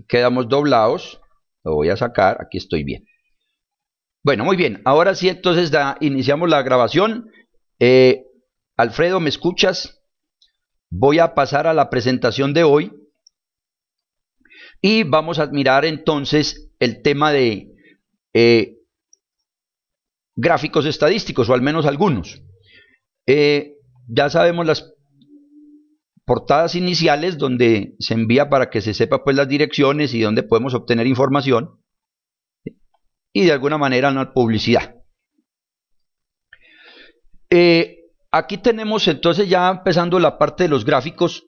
quedamos doblados. Lo voy a sacar, aquí estoy bien. Bueno, muy bien, ahora sí, entonces iniciamos la grabación. Alfredo, ¿me escuchas? Voy a pasar a la presentación de hoy y vamos a mirar entonces el tema de gráficos estadísticos, o al menos algunos. Ya sabemos las portadas iniciales donde se envía para que se sepa pues las direcciones y donde podemos obtener información y de alguna manera una publicidad. Aquí tenemos entonces, ya empezando la parte de los gráficos,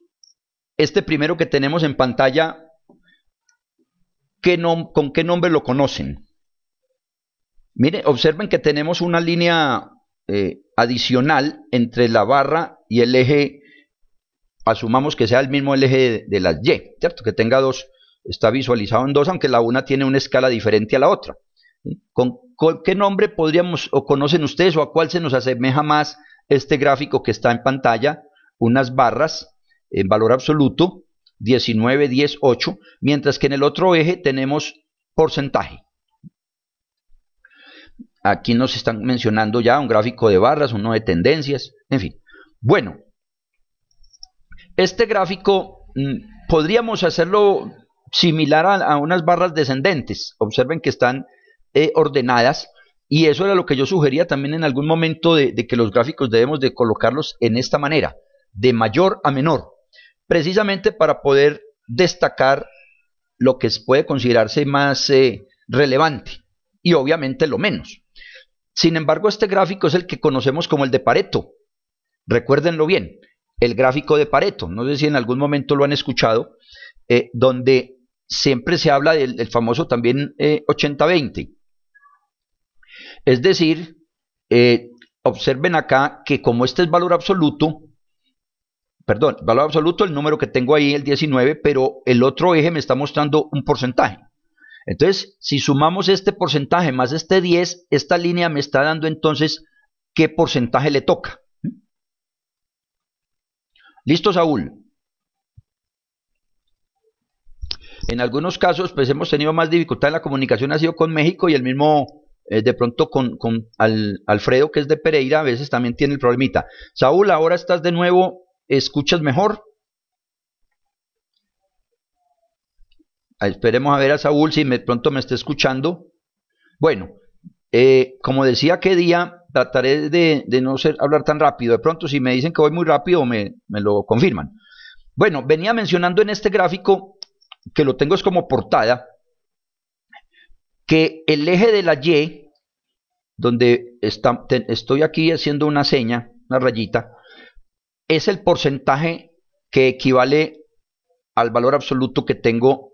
este primero que tenemos en pantalla, ¿con qué nombre lo conocen? Miren, observen que tenemos una línea adicional entre la barra y el eje. Asumamos que sea el mismo el eje de las Y, ¿cierto? Que tenga dos, está visualizado en dos, aunque la una tiene una escala diferente a la otra. ¿Con qué nombre podríamos, o conocen ustedes, o a cuál se nos asemeja más este gráfico que está en pantalla? Unas barras en valor absoluto, 19, 10, 8, mientras que en el otro eje tenemos porcentaje. Aquí nos están mencionando ya un gráfico de barras, uno de tendencias, en fin. Bueno, este gráfico podríamos hacerlo similar a unas barras descendentes. Observen que están ordenadas, y eso era lo que yo sugería también en algún momento, de que los gráficos debemos de colocarlos en esta manera, de mayor a menor, precisamente para poder destacar lo que puede considerarse más relevante y obviamente lo menos. Sin embargo, este gráfico es el que conocemos como el de Pareto. Recuérdenlo bien, el gráfico de Pareto, no sé si en algún momento lo han escuchado, donde siempre se habla del famoso también 80-20. Es decir, observen acá que como este es valor absoluto, perdón, valor absoluto, el número que tengo ahí, el 19, pero el otro eje me está mostrando un porcentaje. Entonces, si sumamos este porcentaje más este 10, esta línea me está dando entonces qué porcentaje le toca. ¿Listo, Saúl? En algunos casos, pues hemos tenido más dificultad en la comunicación, ha sido con México, y el mismo, de pronto con Alfredo, que es de Pereira, a veces también tiene el problemita. Saúl, ahora estás de nuevo, ¿escuchas mejor? Esperemos a ver a Saúl si de pronto me está escuchando. Bueno, como decía, qué día trataré de no hablar tan rápido. De pronto, si me dicen que voy muy rápido, me lo confirman. Bueno, venía mencionando en este gráfico, que lo tengo es como portada, que el eje de la Y, donde estoy aquí haciendo una seña, una rayita, es el porcentaje que equivale al valor absoluto que tengo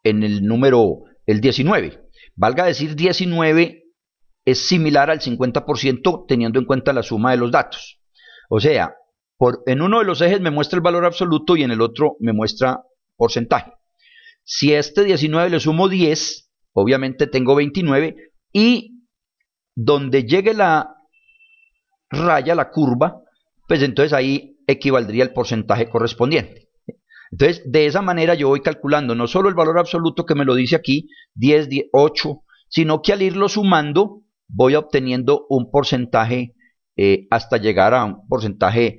en el número, el 19. Valga decir, 19 es similar al 50% teniendo en cuenta la suma de los datos. O sea, en uno de los ejes me muestra el valor absoluto y en el otro me muestra porcentaje. Si a este 19 le sumo 10, obviamente tengo 29, y donde llegue la raya, la curva, pues entonces ahí equivaldría el porcentaje correspondiente. Entonces, de esa manera yo voy calculando no solo el valor absoluto que me lo dice aquí, 10, 8, sino que al irlo sumando voy obteniendo un porcentaje hasta llegar a un porcentaje.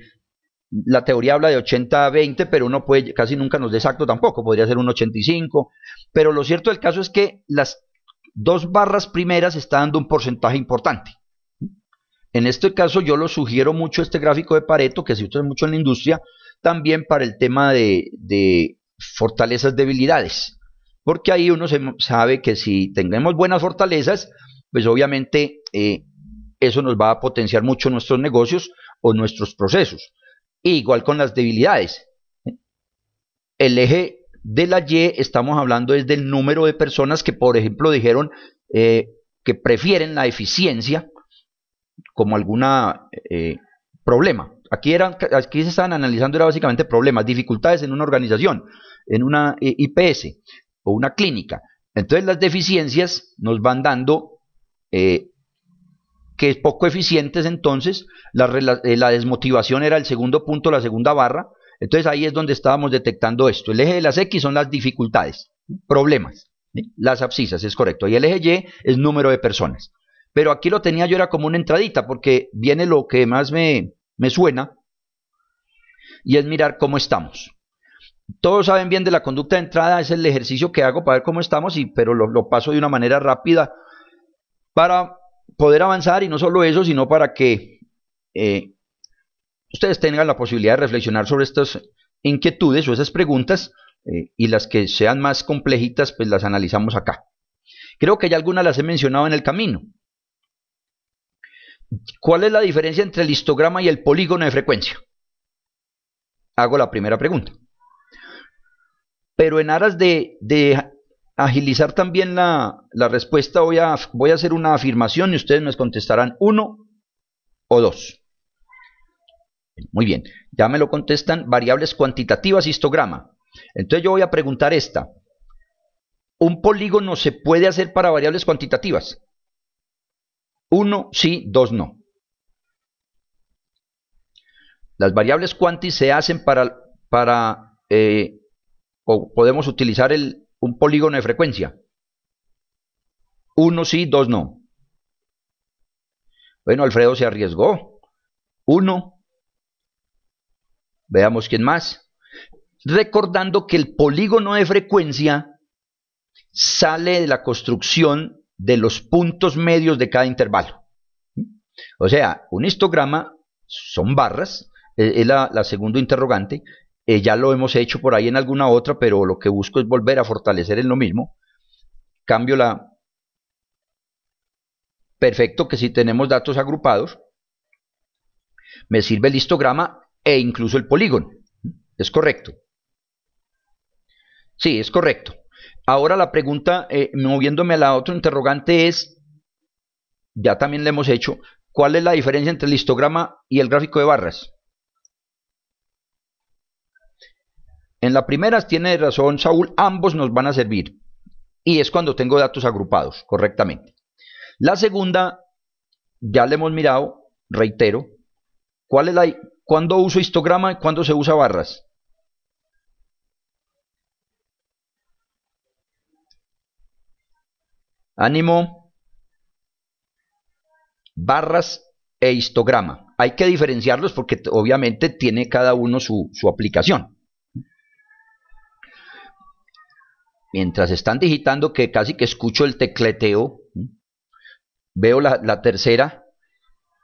La teoría habla de 80-20, pero uno puede, casi nunca nos da exacto tampoco, podría ser un 85, pero lo cierto del caso es que las dos barras primeras están dando un porcentaje importante. En este caso yo lo sugiero mucho, este gráfico de Pareto, que se usa mucho en la industria, también para el tema de fortalezas, debilidades, porque ahí uno sabe que si tenemos buenas fortalezas, pues obviamente eso nos va a potenciar mucho nuestros negocios o nuestros procesos. E igual con las debilidades. El eje de la Y, estamos hablando es del número de personas que, por ejemplo, dijeron que prefieren la eficiencia como algún problema. Aquí se estaban analizando, era básicamente problemas, dificultades en una organización, en una IPS o una clínica. Entonces las deficiencias nos van dando que es poco eficientes. Entonces la desmotivación era el segundo punto, la segunda barra, Entonces ahí es donde estábamos detectando esto. El eje de las X son las dificultades, problemas. ¿Sí? Las abscisas, es correcto. Y el eje Y es número de personas. Pero aquí lo tenía yo era como una entradita, porque viene lo que más me suena, y es mirar cómo estamos. Todos saben bien de la conducta de entrada, es el ejercicio que hago para ver cómo estamos, pero lo paso de una manera rápida para poder avanzar, y no solo eso, sino para que ustedes tengan la posibilidad de reflexionar sobre estas inquietudes o esas preguntas, y las que sean más complejitas, pues las analizamos acá. Creo que ya algunas las he mencionado en el camino. ¿Cuál es la diferencia entre el histograma y el polígono de frecuencia? Hago la primera pregunta. Pero en aras de agilizar también la respuesta, voy a hacer una afirmación y ustedes me contestarán 1 o 2. Muy bien, ya me lo contestan. Variables cuantitativas, histograma. Entonces yo voy a preguntar esta. ¿Un polígono se puede hacer para variables cuantitativas? 1 sí, 2 no. Las variables cuantis se hacen o podemos utilizar un polígono de frecuencia. 1 sí, 2 no. Bueno, Alfredo se arriesgó. 1. Veamos quién más. Recordando que el polígono de frecuencia sale de la construcción de los puntos medios de cada intervalo. O sea, un histograma son barras, es la segundo interrogante. Ya lo hemos hecho por ahí en alguna otra, pero lo que busco es volver a fortalecer en lo mismo. Cambio la... Perfecto, que si tenemos datos agrupados, me sirve el histograma e incluso el polígono. ¿Es correcto? Sí, es correcto. Ahora la pregunta, moviéndome a la otra interrogante, es, ya también le hemos hecho, ¿cuál es la diferencia entre el histograma y el gráfico de barras? En la primera tiene razón Saúl, ambos nos van a servir. Y es cuando tengo datos agrupados, correctamente. La segunda, ya le hemos mirado, reitero, ¿cuándo uso histograma y cuándo se usa barras? Ánimo. Barras e histograma. Hay que diferenciarlos porque obviamente tiene cada uno su aplicación. Mientras están digitando, que casi que escucho el tecleteo, veo la tercera.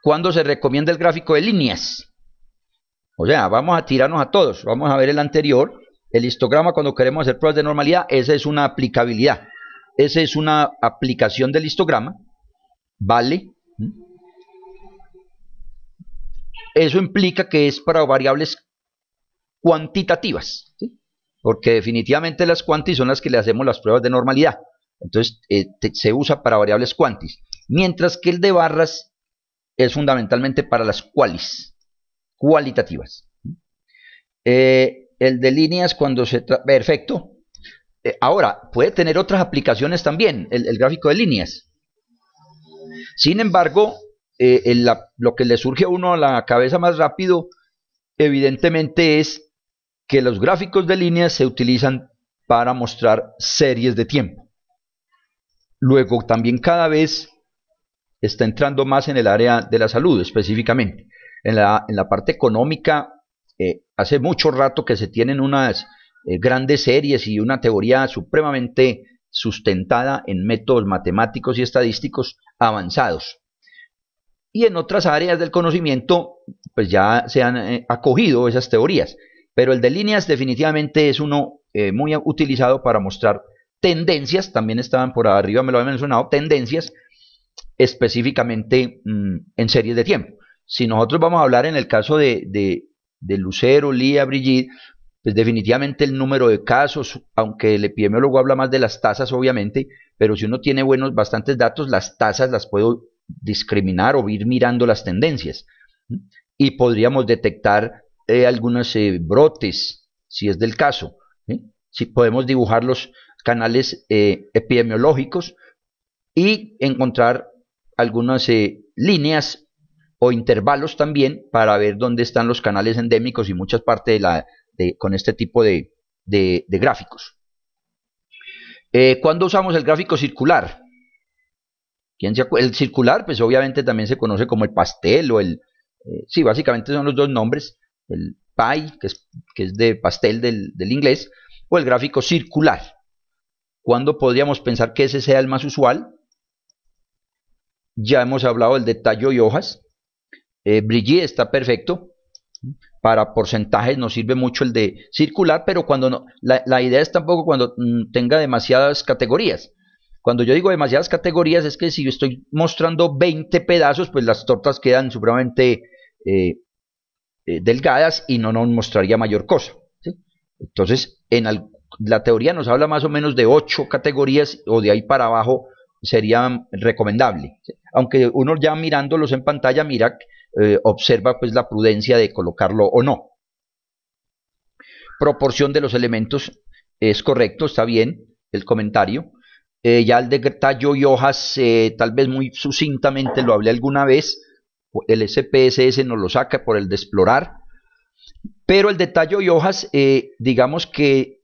¿Cuándo se recomienda el gráfico de líneas? O sea, vamos a tirarnos a todos. Vamos a ver el anterior. El histograma, cuando queremos hacer pruebas de normalidad, esa es una aplicabilidad. Esa es una aplicación del histograma. Vale. Eso implica que es para variables cuantitativas, ¿sí? Porque definitivamente las cuantis son las que le hacemos las pruebas de normalidad. Entonces se usa para variables cuantis. Mientras que el de barras es fundamentalmente para las cualitativas. El de líneas cuando se trata... Perfecto. Ahora, puede tener otras aplicaciones también, el gráfico de líneas. Sin embargo, lo que le surge a uno a la cabeza más rápido, evidentemente, es que los gráficos de líneas se utilizan para mostrar series de tiempo. Luego, también cada vez está entrando más en el área de la salud, específicamente. En la parte económica, hace mucho rato que se tienen unas grandes series y una teoría supremamente sustentada en métodos matemáticos y estadísticos avanzados. Y en otras áreas del conocimiento, pues ya se han acogido esas teorías. Pero el de líneas definitivamente es uno muy utilizado para mostrar tendencias. También estaban por arriba, me lo había mencionado, tendencias específicamente en series de tiempo. Si nosotros vamos a hablar en el caso de Lucero, Lía, Brigitte, pues definitivamente el número de casos, aunque el epidemiólogo habla más de las tasas obviamente, pero si uno tiene bastantes datos, las tasas las puedo discriminar o ir mirando las tendencias. Y podríamos detectar algunos brotes, si es del caso. Si podemos dibujar los canales epidemiológicos y encontrar algunas líneas o intervalos también para ver dónde están los canales endémicos y muchas partes con este tipo de gráficos. ¿Cuándo usamos el gráfico circular? El circular, pues obviamente también se conoce como el pastel o sí, básicamente son los dos nombres, el pie, que es de pastel del inglés, o el gráfico circular. ¿Cuándo podríamos pensar que ese sea el más usual? Ya hemos hablado del de tallo y hojas. Brigitte está perfecto. Para porcentajes nos sirve mucho el de circular, pero cuando no, la idea es tampoco cuando tenga demasiadas categorías. Cuando yo digo demasiadas categorías es que si yo estoy mostrando 20 pedazos, pues las tortas quedan supremamente delgadas y no nos mostraría mayor cosa, ¿sí? Entonces, la teoría nos habla más o menos de 8 categorías o de ahí para abajo sería recomendable, ¿sí? Aunque uno ya mirándolos en pantalla observa pues la prudencia de colocarlo o no. Proporción de los elementos es correcto, está bien el comentario. Ya el de tallo y hojas, tal vez muy sucintamente lo hablé alguna vez. El SPSS nos lo saca por el de explorar. Pero el de tallo y hojas, digamos que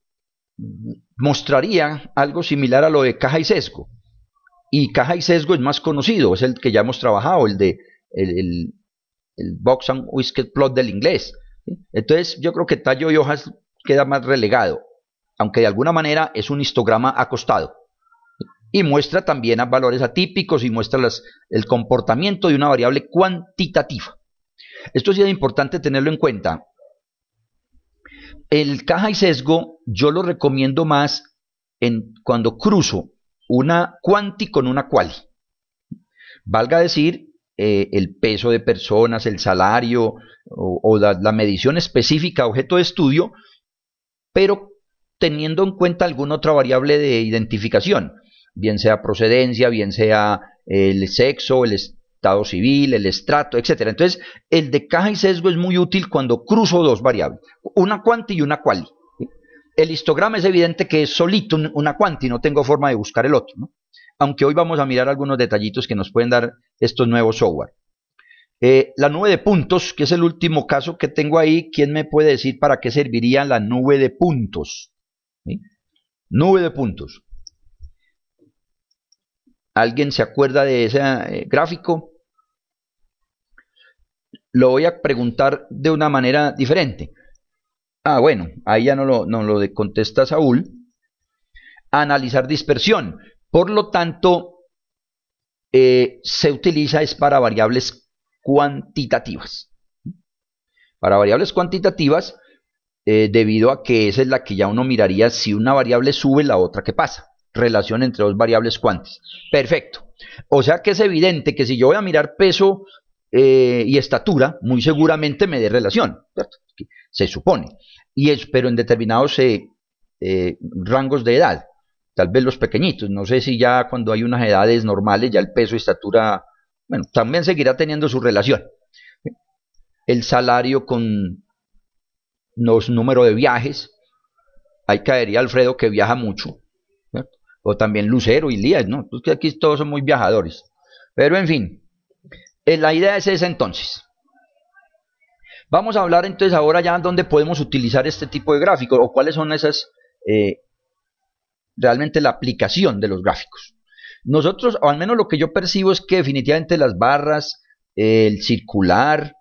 mostraría algo similar a lo de caja y sesgo. Y caja y sesgo es más conocido, es el que ya hemos trabajado, el box and whisker plot del inglés. Entonces yo creo que tallo y hojas queda más relegado, aunque de alguna manera es un histograma acostado. Y muestra también a valores atípicos y muestra el comportamiento de una variable cuantitativa. Esto sí es importante tenerlo en cuenta. El caja y sesgo yo lo recomiendo más cuando cruzo una quanti con una quali. Valga decir, el peso de personas, el salario o la medición específica objeto de estudio, pero teniendo en cuenta alguna otra variable de identificación, bien sea procedencia, bien sea el sexo, el estado civil, el estrato, etc. Entonces, el de caja y sesgo es muy útil cuando cruzo dos variables, una quanti y una quali. El histograma es evidente que es solito una quanti, no tengo forma de buscar el otro, ¿no? Aunque hoy vamos a mirar algunos detallitos que nos pueden dar estos nuevos software. La nube de puntos, que es el último caso que tengo ahí, ¿quién me puede decir para qué serviría la nube de puntos? ¿Sí? Nube de puntos. ¿Alguien se acuerda de ese gráfico? Lo voy a preguntar de una manera diferente. Bueno, ahí ya no lo contesta Saúl. Analizar dispersión. Por lo tanto, se utiliza es para variables cuantitativas. Para variables cuantitativas, debido a que esa es la que ya uno miraría si una variable sube, la otra que pasa. Relación entre dos variables cuantis. Perfecto. O sea que es evidente que si yo voy a mirar peso y estatura, muy seguramente me dé relación, ¿cierto? Se supone. Pero en determinados rangos de edad. Tal vez los pequeñitos. No sé si ya cuando hay unas edades normales, ya el peso y estatura, bueno, también seguirá teniendo su relación. El salario con los números de viajes. Ahí caería Alfredo, que viaja mucho, ¿cierto? O también Lucero y Lías, ¿no? Pues que aquí todos son muy viajadores. Pero en fin, la idea es esa entonces. Vamos a hablar entonces ahora ya dónde podemos utilizar este tipo de gráficos o cuáles son esas, realmente la aplicación de los gráficos. Nosotros, o al menos lo que yo percibo es que definitivamente las barras, el circular,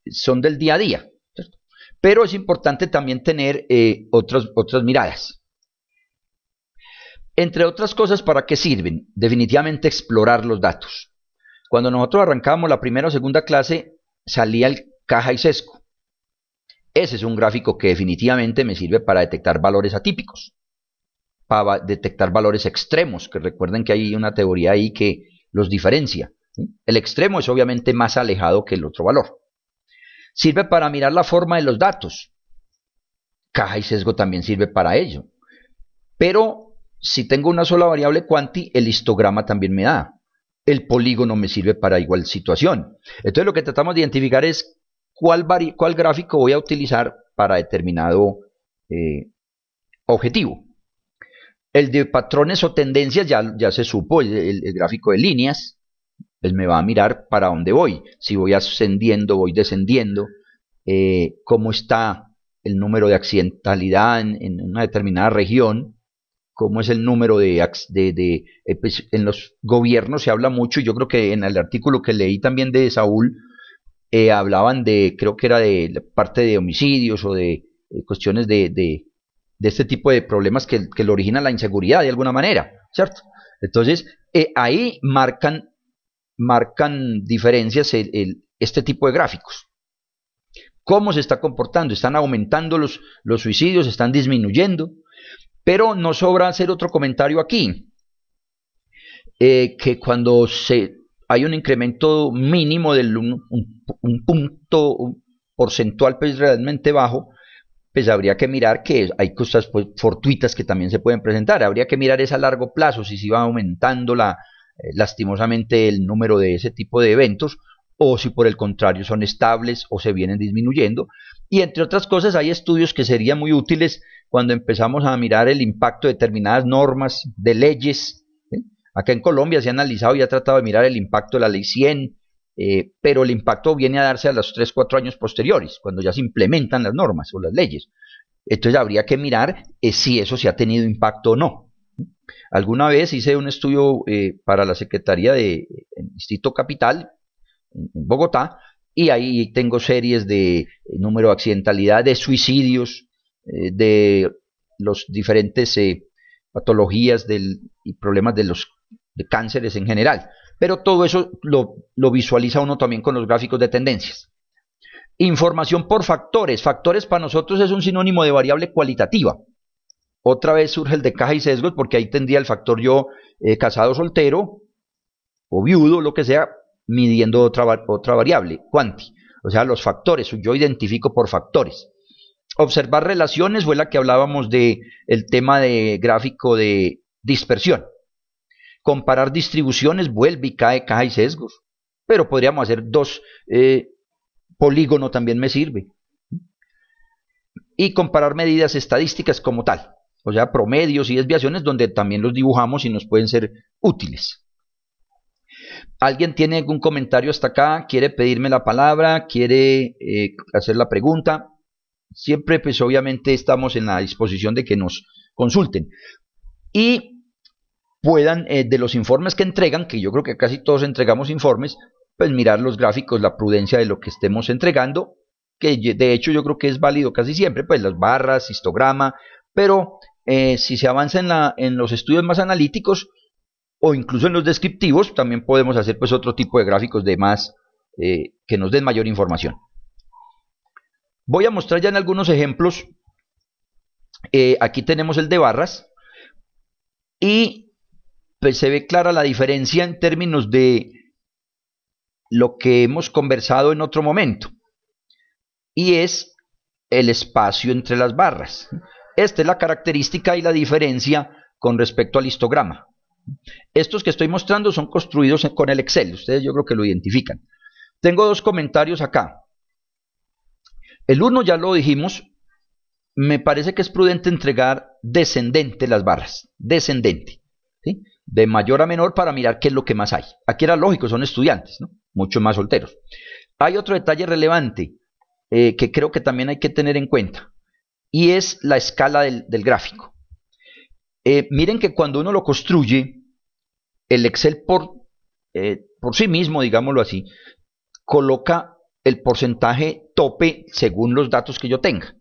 son del día a día, ¿cierto? Pero es importante también tener otras miradas. Entre otras cosas, ¿para qué sirven? Definitivamente explorar los datos. Cuando nosotros arrancábamos la primera o segunda clase, salía el caja y sesgo. Ese es un gráfico que definitivamente me sirve para detectar valores atípicos, para detectar valores extremos, que recuerden que hay una teoría ahí que los diferencia, ¿sí? El extremo es obviamente más alejado que el otro valor. Sirve para mirar la forma de los datos. Caja y sesgo también sirve para ello. Pero si tengo una sola variable quanti, el histograma también me da. El polígono me sirve para igual situación. Entonces lo que tratamos de identificar es cuál gráfico voy a utilizar para determinado objetivo. El de patrones o tendencias ya se supo, el gráfico de líneas, pues me va a mirar para dónde voy, si voy ascendiendo, voy descendiendo, cómo está el número de accidentalidad en una determinada región, cómo es el número pues en los gobiernos se habla mucho, y yo creo que en el artículo que leí también de Saúl, hablaban creo que era de la parte de homicidios o de cuestiones de este tipo de problemas que lo originan la inseguridad de alguna manera, ¿cierto? Entonces, ahí marcan diferencias este tipo de gráficos. ¿Cómo se está comportando? ¿Están aumentando los suicidios? ¿Están disminuyendo? Pero no sobra hacer otro comentario aquí, que cuando hay un incremento mínimo de un punto porcentual pues realmente bajo, pues habría que mirar que hay cosas pues, fortuitas que también se pueden presentar. Habría que mirar es a largo plazo, si se va aumentando lastimosamente el número de ese tipo de eventos, o si por el contrario son estables o se vienen disminuyendo. Y entre otras cosas hay estudios que serían muy útiles cuando empezamos a mirar el impacto de determinadas normas, de leyes. Acá en Colombia se ha analizado y ha tratado de mirar el impacto de la ley 100, pero el impacto viene a darse a los 3, 4 años posteriores, cuando ya se implementan las normas o las leyes. Entonces habría que mirar si eso se ha tenido impacto o no. Alguna vez hice un estudio para la Secretaría de Distrito Capital, en Bogotá, y ahí tengo series de número de accidentalidad, de suicidios, de los diferentes patologías y problemas de cánceres en general. Pero todo eso lo visualiza uno también con los gráficos de tendencias. Información por factores. Factores para nosotros es un sinónimo de variable cualitativa. Otra vez surge el de caja y sesgos, porque ahí tendría el factor yo casado, soltero o viudo, lo que sea, midiendo otra variable, cuanti. O sea, los factores, yo identifico por factores. Observar relaciones fue la que hablábamos del tema de gráfico de dispersión. Comparar distribuciones vuelve y cae caja y sesgos. Pero podríamos hacer dos, polígono también me sirve. Y comparar medidas estadísticas como tal. O sea, promedios y desviaciones donde también los dibujamos y nos pueden ser útiles. ¿Alguien tiene algún comentario hasta acá? ¿Quiere pedirme la palabra? ¿Quiere hacer la pregunta? Siempre, pues obviamente estamos en la disposición de que nos consulten. Y puedan, de los informes que entregan, que yo creo que casi todos entregamos informes, pues mirar los gráficos, la prudencia de lo que estemos entregando, que de hecho yo creo que es válido casi siempre, pues las barras, histograma, pero si se avanza en los estudios más analíticos, o incluso en los descriptivos, también podemos hacer pues otro tipo de gráficos de más, que nos den mayor información. Voy a mostrar ya en algunos ejemplos. Aquí tenemos el de barras, y pues se ve clara la diferencia en términos de lo que hemos conversado en otro momento, y es el espacio entre las barras. Esta es la característica y la diferencia con respecto al histograma. Estos que estoy mostrando son construidos con el Excel, ustedes yo creo que lo identifican. Tengo dos comentarios acá. El uno ya lo dijimos, me parece que es prudente entregar descendente las barras, descendente, ¿sí? De mayor a menor para mirar qué es lo que más hay. Aquí era lógico, son estudiantes, ¿no? Mucho más solteros. Hay otro detalle relevante que creo que también hay que tener en cuenta, y es la escala del gráfico. Miren que cuando uno lo construye, el Excel por sí mismo, digámoslo así, coloca el porcentaje tope según los datos que yo tenga.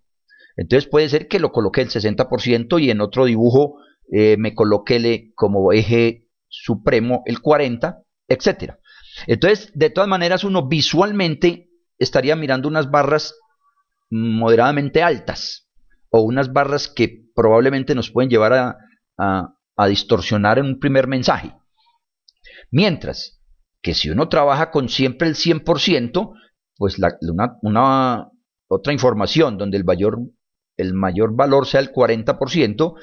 Entonces puede ser que lo coloque el 60% y en otro dibujo me coloque como eje supremo el 40%, etc. Entonces, de todas maneras, uno visualmente estaría mirando unas barras moderadamente altas, o unas barras que probablemente nos pueden llevar a distorsionar en un primer mensaje. Mientras que si uno trabaja con siempre el 100%, pues una otra información donde el mayor valor sea el 40%,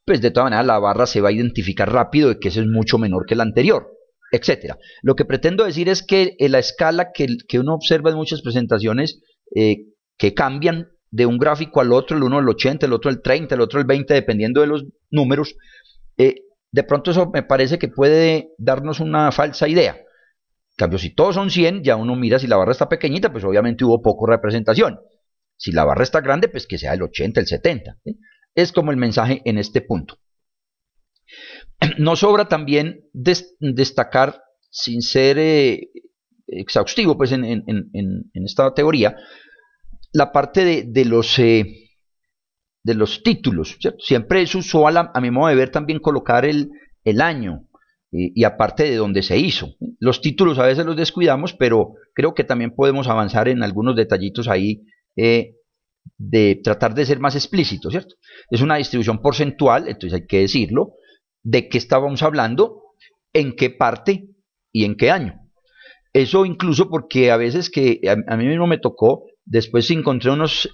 pues de todas maneras la barra se va a identificar rápido de que eso es mucho menor que el anterior, etc. Lo que pretendo decir es que la escala que uno observa en muchas presentaciones, que cambian de un gráfico al otro, el uno el 80, el otro el 30, el otro el 20, dependiendo de los números, de pronto eso me parece que puede darnos una falsa idea. En cambio, si todos son 100, ya uno mira si la barra está pequeñita, pues obviamente hubo poco representación. Si la barra está grande, pues que sea el 80, el 70. ¿Sí? Es como el mensaje en este punto. No sobra también destacar, sin ser exhaustivo pues en esta teoría, la parte de los títulos, ¿cierto? Siempre es usual, a mi modo de ver, también colocar el año y aparte de dónde se hizo. Los títulos a veces los descuidamos, pero creo que también podemos avanzar en algunos detallitos ahí de tratar de ser más explícitos, ¿cierto? Es una distribución porcentual, entonces hay que decirlo, de qué estábamos hablando, en qué parte y en qué año. Eso incluso porque a veces que a mí mismo me tocó, después encontré unos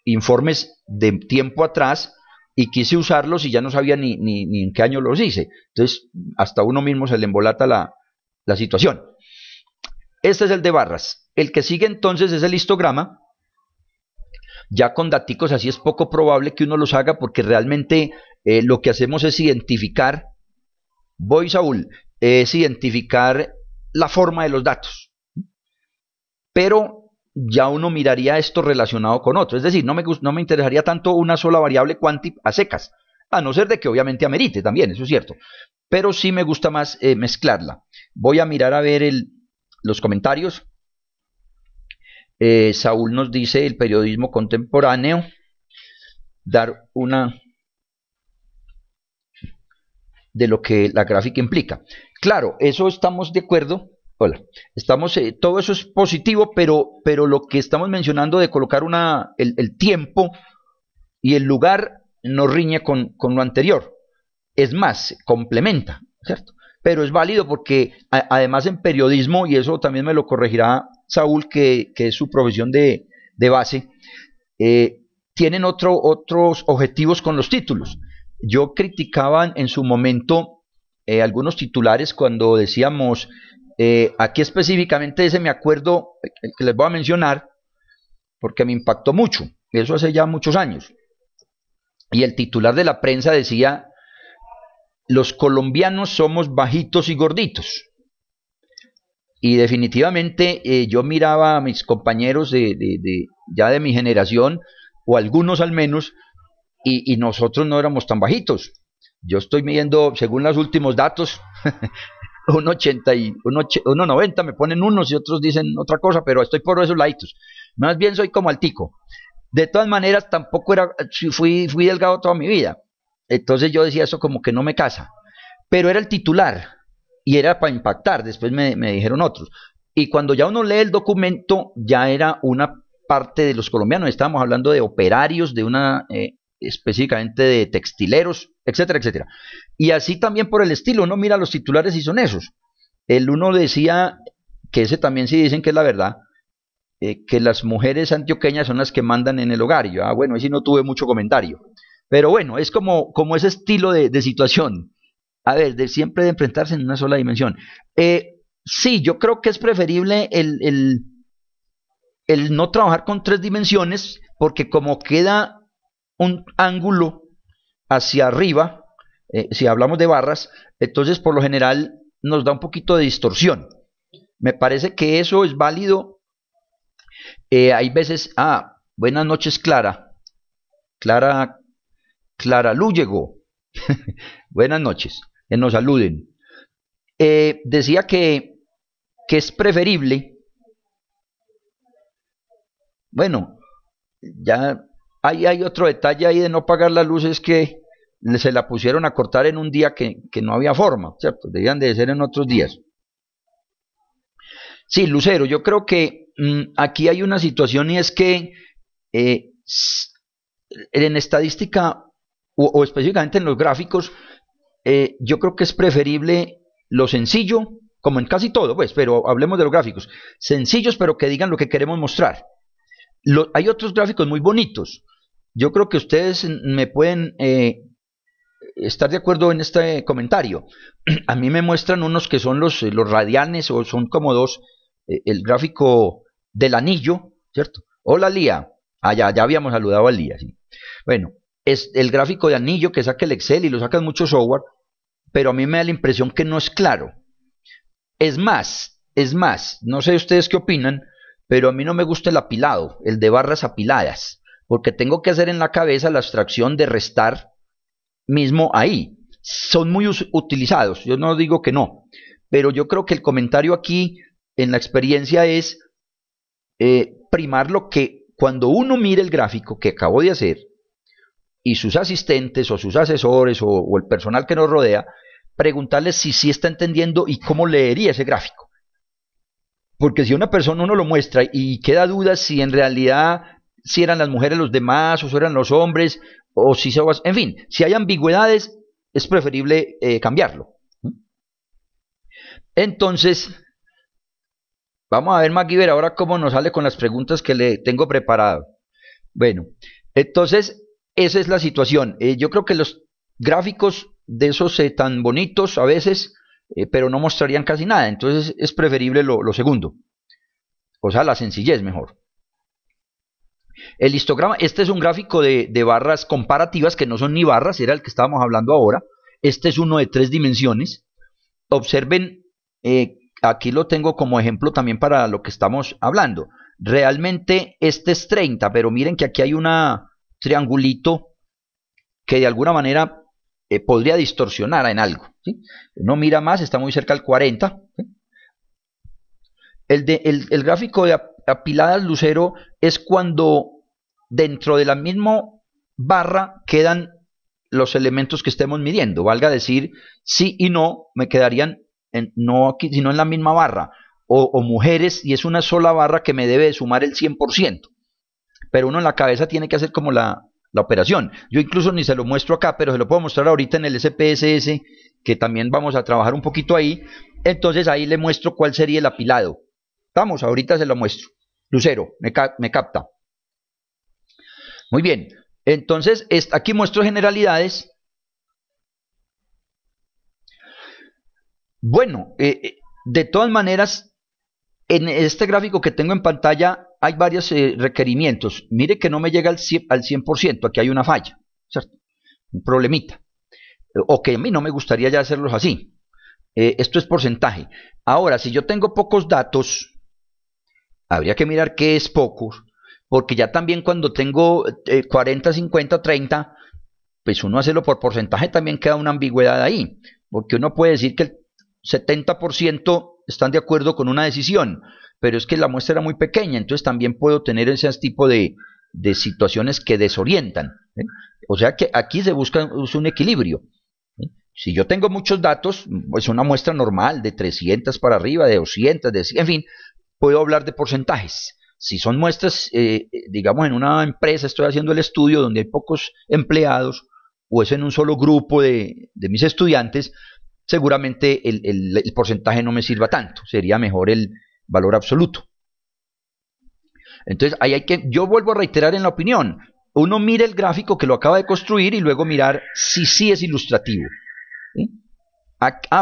informes de tiempo atrás y quise usarlos y ya no sabía ni en qué año los hice. Entonces, hasta uno mismo se le embolata la situación. Este es el de barras. El que sigue entonces es el histograma. Ya con daticos así es poco probable que uno los haga porque realmente lo que hacemos es identificar, Saúl, es identificar la forma de los datos. Pero ya uno miraría esto relacionado con otro. Es decir, no me interesaría tanto una sola variable quantip a secas, a no ser de que obviamente amerite también, eso es cierto. Pero sí me gusta más mezclarla. Voy a mirar a ver los comentarios. Saúl nos dice el periodismo contemporáneo, dar una de lo que la gráfica implica. Claro, eso estamos de acuerdo. Hola, todo eso es positivo, pero lo que estamos mencionando de colocar el tiempo y el lugar no riñe con lo anterior. Es más, complementa, ¿cierto? Pero es válido porque además en periodismo, y eso también me lo corregirá Saúl, que es su profesión de base, tienen otros objetivos con los títulos. Yo criticaba en su momento algunos titulares cuando decíamos, aquí específicamente ese me acuerdo, el que les voy a mencionar, porque me impactó mucho, eso hace ya muchos años. Y el titular de la prensa decía, los colombianos somos bajitos y gorditos. Y definitivamente yo miraba a mis compañeros ya de mi generación, o algunos al menos, y nosotros no éramos tan bajitos. Yo estoy midiendo, según los últimos datos, 1,80 y 1,90, me ponen unos y otros dicen otra cosa, pero estoy por esos laditos. Más bien soy como altico. De todas maneras, tampoco fui delgado toda mi vida. Entonces yo decía, eso como que no me casa. Pero era el titular y era para impactar. Después me dijeron otros. Y cuando ya uno lee el documento, ya era una parte de los colombianos. Estábamos hablando de operarios, de específicamente de textileros, etcétera, etcétera. Y así también por el estilo. Uno mira los titulares y son esos. Uno decía, que ese también sí dicen que es la verdad, que las mujeres antioqueñas son las que mandan en el hogar. Y yo, bueno, ahí sí no tuve mucho comentario. Pero bueno, es como ese estilo de situación. A ver, siempre de enfrentarse en una sola dimensión. Sí, yo creo que es preferible el no trabajar con 3 dimensiones, porque como queda un ángulo hacia arriba, si hablamos de barras, entonces por lo general nos da un poquito de distorsión. Me parece que eso es válido. Hay veces, buenas noches Clara Lu llegó. Buenas noches, nos saluden. Decía que es preferible, bueno, ya hay otro detalle ahí de no pagar la luz, es que se la pusieron a cortar en un día que no había forma, ¿cierto? Debían de ser en otros días. Sí, Lucero, yo creo que aquí hay una situación y es que en estadística o específicamente en los gráficos, yo creo que es preferible lo sencillo, como en casi todo, pues, pero hablemos de los gráficos, sencillos pero que digan lo que queremos mostrar. Hay otros gráficos muy bonitos. Yo creo que ustedes me pueden estar de acuerdo en este comentario. A mí me muestran unos que son los radianes, o son como dos, el gráfico del anillo, ¿cierto? Hola Lía. Ya habíamos saludado a Lía, ¿sí? Bueno, es el gráfico de anillo que saca el Excel y lo saca mucho software, pero a mí me da la impresión que no es claro. Es más, no sé ustedes qué opinan, pero a mí no me gusta el apilado, el de barras apiladas, porque tengo que hacer en la cabeza la abstracción de restar mismo ahí. Son muy utilizados, yo no digo que no, pero yo creo que el comentario aquí en la experiencia es primar lo que cuando uno mire el gráfico que acabo de hacer y sus asistentes o sus asesores o el personal que nos rodea, preguntarles si sí está entendiendo y cómo leería ese gráfico. Porque si una persona uno lo muestra y queda duda si en realidad si eran las mujeres los demás o si eran los hombres o si se... En fin, si hay ambigüedades es preferible cambiarlo. Entonces, vamos a ver, MacGyver, ahora cómo nos sale con las preguntas que le tengo preparado. Bueno, entonces, esa es la situación. Yo creo que los gráficos de esos tan bonitos a veces, pero no mostrarían casi nada. Entonces, es preferible lo segundo. O sea, la sencillez mejor. El histograma, este es un gráfico de barras comparativas que no son ni barras, era el que estábamos hablando ahora. Este es uno de 3 dimensiones. Observen, aquí lo tengo como ejemplo también para lo que estamos hablando. Realmente este es 30, pero miren que aquí hay un triangulito que de alguna manera podría distorsionar en algo, ¿sí? No mira más, está muy cerca del 40. ¿Sí? El gráfico de apiladas, Lucero, es cuando dentro de la misma barra quedan los elementos que estemos midiendo. Valga decir, sí y no me quedarían no aquí, sino en la misma barra. O mujeres, y es una sola barra que me debe de sumar el 100%. Pero uno en la cabeza tiene que hacer como la operación. Yo incluso ni se lo muestro acá, pero se lo puedo mostrar ahorita en el SPSS, que también vamos a trabajar un poquito ahí. Entonces ahí le muestro cuál sería el apilado. Vamos, ahorita se lo muestro. Lucero, me capta. Muy bien, entonces aquí muestro generalidades. Bueno, de todas maneras, en este gráfico que tengo en pantalla hay varios requerimientos. Mire que no me llega al 100%, aquí hay una falla, ¿cierto? Un problemita. O que a mí no me gustaría ya hacerlos así. Esto es porcentaje. Ahora, si yo tengo pocos datos, habría que mirar qué es pocos, porque ya también cuando tengo 40, 50, 30, pues uno hacerlo por porcentaje también queda una ambigüedad ahí, porque uno puede decir que el 70% están de acuerdo con una decisión, pero es que la muestra era muy pequeña, entonces también puedo tener ese tipo de situaciones que desorientan. ¿Eh? O sea que aquí se busca un equilibrio. ¿Eh? Si yo tengo muchos datos, pues una muestra normal de 300 para arriba, de 200, de 100, en fin, puedo hablar de porcentajes. Si son muestras, digamos, en una empresa estoy haciendo el estudio donde hay pocos empleados o es en un solo grupo de mis estudiantes, seguramente el porcentaje no me sirva tanto, sería mejor el valor absoluto. Entonces, ahí yo vuelvo a reiterar en la opinión, uno mira el gráfico que lo acaba de construir y luego mirar si sí es ilustrativo. ¿Sí?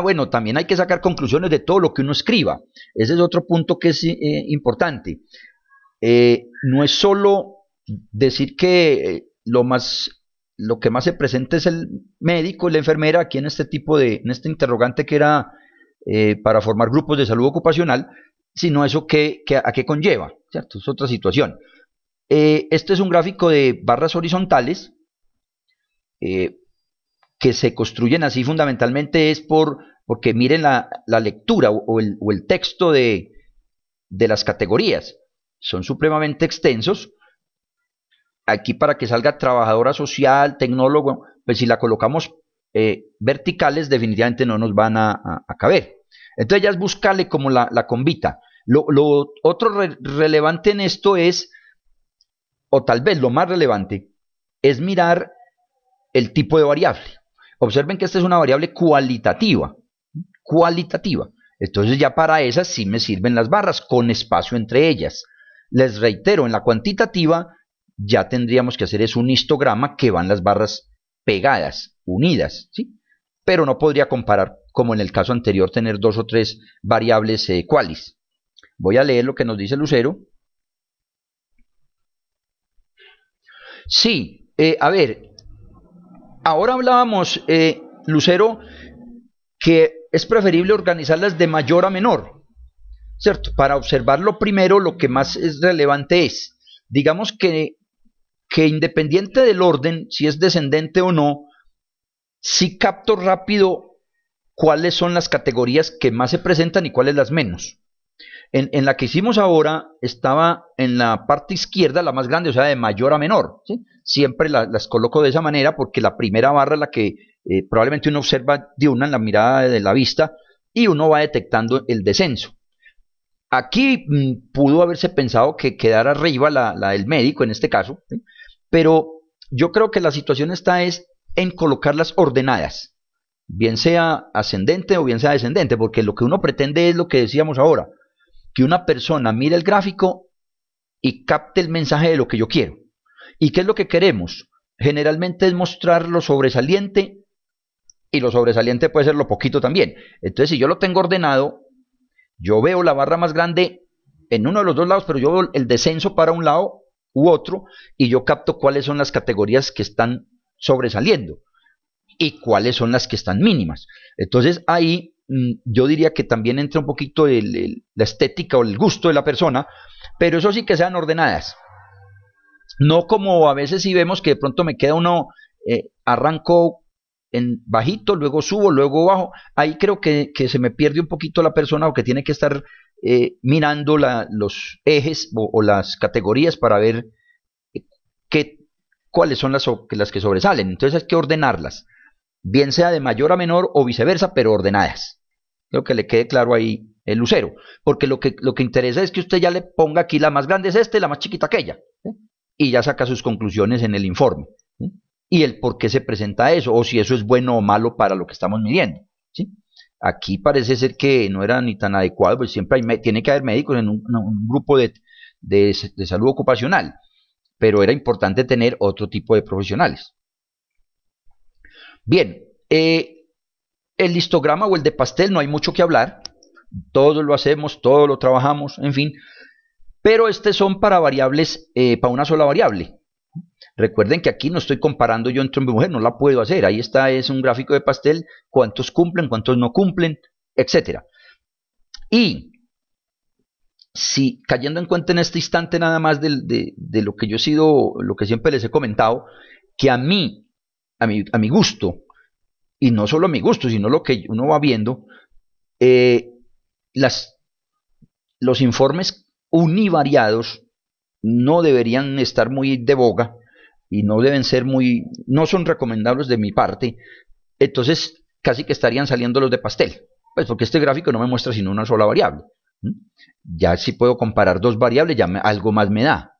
Bueno, también hay que sacar conclusiones de todo lo que uno escriba. Ese es otro punto que es importante. No es solo decir que lo que más se presenta es el médico y la enfermera aquí en este en este interrogante que era para formar grupos de salud ocupacional, sino eso a qué conlleva, ¿cierto? Es otra situación. Este es un gráfico de barras horizontales que se construyen así fundamentalmente es porque miren la lectura o el texto de las categorías. Son supremamente extensos. Aquí para que salga trabajadora social, tecnólogo, pues si la colocamos verticales definitivamente no nos van a caber. Entonces ya es buscarle como la combita. Lo otro relevante en esto es, o tal vez lo más relevante, es mirar el tipo de variable. Observen que esta es una variable cualitativa. Cualitativa. Entonces ya para esas sí me sirven las barras con espacio entre ellas. Les reitero, en la cuantitativa ya tendríamos que hacer es un histograma que van las barras pegadas, unidas, ¿sí? Pero no podría comparar, como en el caso anterior, tener 2 o 3 variables cualis. Voy a leer lo que nos dice Lucero. Sí, a ver, ahora hablábamos, Lucero, que es preferible organizarlas de mayor a menor. ¿cierto? Para observarlo primero, lo que más es relevante es, digamos que independiente del orden, si es descendente o no, sí capto rápido cuáles son las categorías que más se presentan y cuáles las menos. En la que hicimos ahora estaba en la parte izquierda, la más grande, o sea, de mayor a menor. ¿Sí? Siempre las coloco de esa manera porque la primera barra es la que probablemente uno observa de una en la mirada de la vista y uno va detectando el descenso. Aquí pudo haberse pensado que quedara arriba la del médico en este caso, ¿sí? Pero yo creo que la situación está es en colocarlas ordenadas, bien sea ascendente o bien sea descendente, porque lo que uno pretende es lo que decíamos ahora, que una persona mire el gráfico y capte el mensaje de lo que yo quiero. ¿Y qué es lo que queremos? Generalmente es mostrar lo sobresaliente y lo sobresaliente puede ser lo poquito también. Entonces, si yo lo tengo ordenado, yo veo la barra más grande en uno de los dos lados, pero yo veo el descenso para un lado u otro y yo capto cuáles son las categorías que están sobresaliendo y cuáles son las que están mínimas. Entonces ahí yo diría que también entra un poquito la estética o el gusto de la persona, pero eso sí que sean ordenadas. No como a veces si vemos que de pronto me queda uno, arranco en bajito, luego subo, luego bajo. Ahí creo que se me pierde un poquito la persona o que tiene que estar mirando los ejes o las categorías para ver cuáles son las que sobresalen. Entonces hay que ordenarlas, bien sea de mayor a menor o viceversa, pero ordenadas. Creo que le quede claro ahí el lucero, porque lo que interesa es que usted ya le ponga aquí la más grande es esta y la más chiquita aquella, ¿sí? Y ya saca sus conclusiones en el informe, ¿sí? Y el por qué se presenta eso, o si eso es bueno o malo para lo que estamos midiendo, ¿sí? Aquí parece ser que no era ni tan adecuado, pues siempre tiene que haber médicos en un grupo de salud ocupacional, pero era importante tener otro tipo de profesionales. Bien, el histograma o el de pastel no hay mucho que hablar, todo lo hacemos, todo lo trabajamos, en fin, pero estos son para variables, para una sola variable. Recuerden que aquí no estoy comparando yo entre hombre y mujer, no la puedo hacer, ahí está, es un gráfico de pastel, cuántos cumplen, cuántos no cumplen, etc. Y si cayendo en cuenta en este instante nada más de lo que yo he sido, lo que siempre les he comentado, que a mi gusto, y no solo a mi gusto, sino lo que uno va viendo, eh, los informes univariados no deberían estar muy de boga y no deben ser no son recomendables de mi parte. Entonces casi que estarían saliendo los de pastel, pues porque este gráfico no me muestra sino una sola variable. Ya si puedo comparar dos variables, ya algo más me da.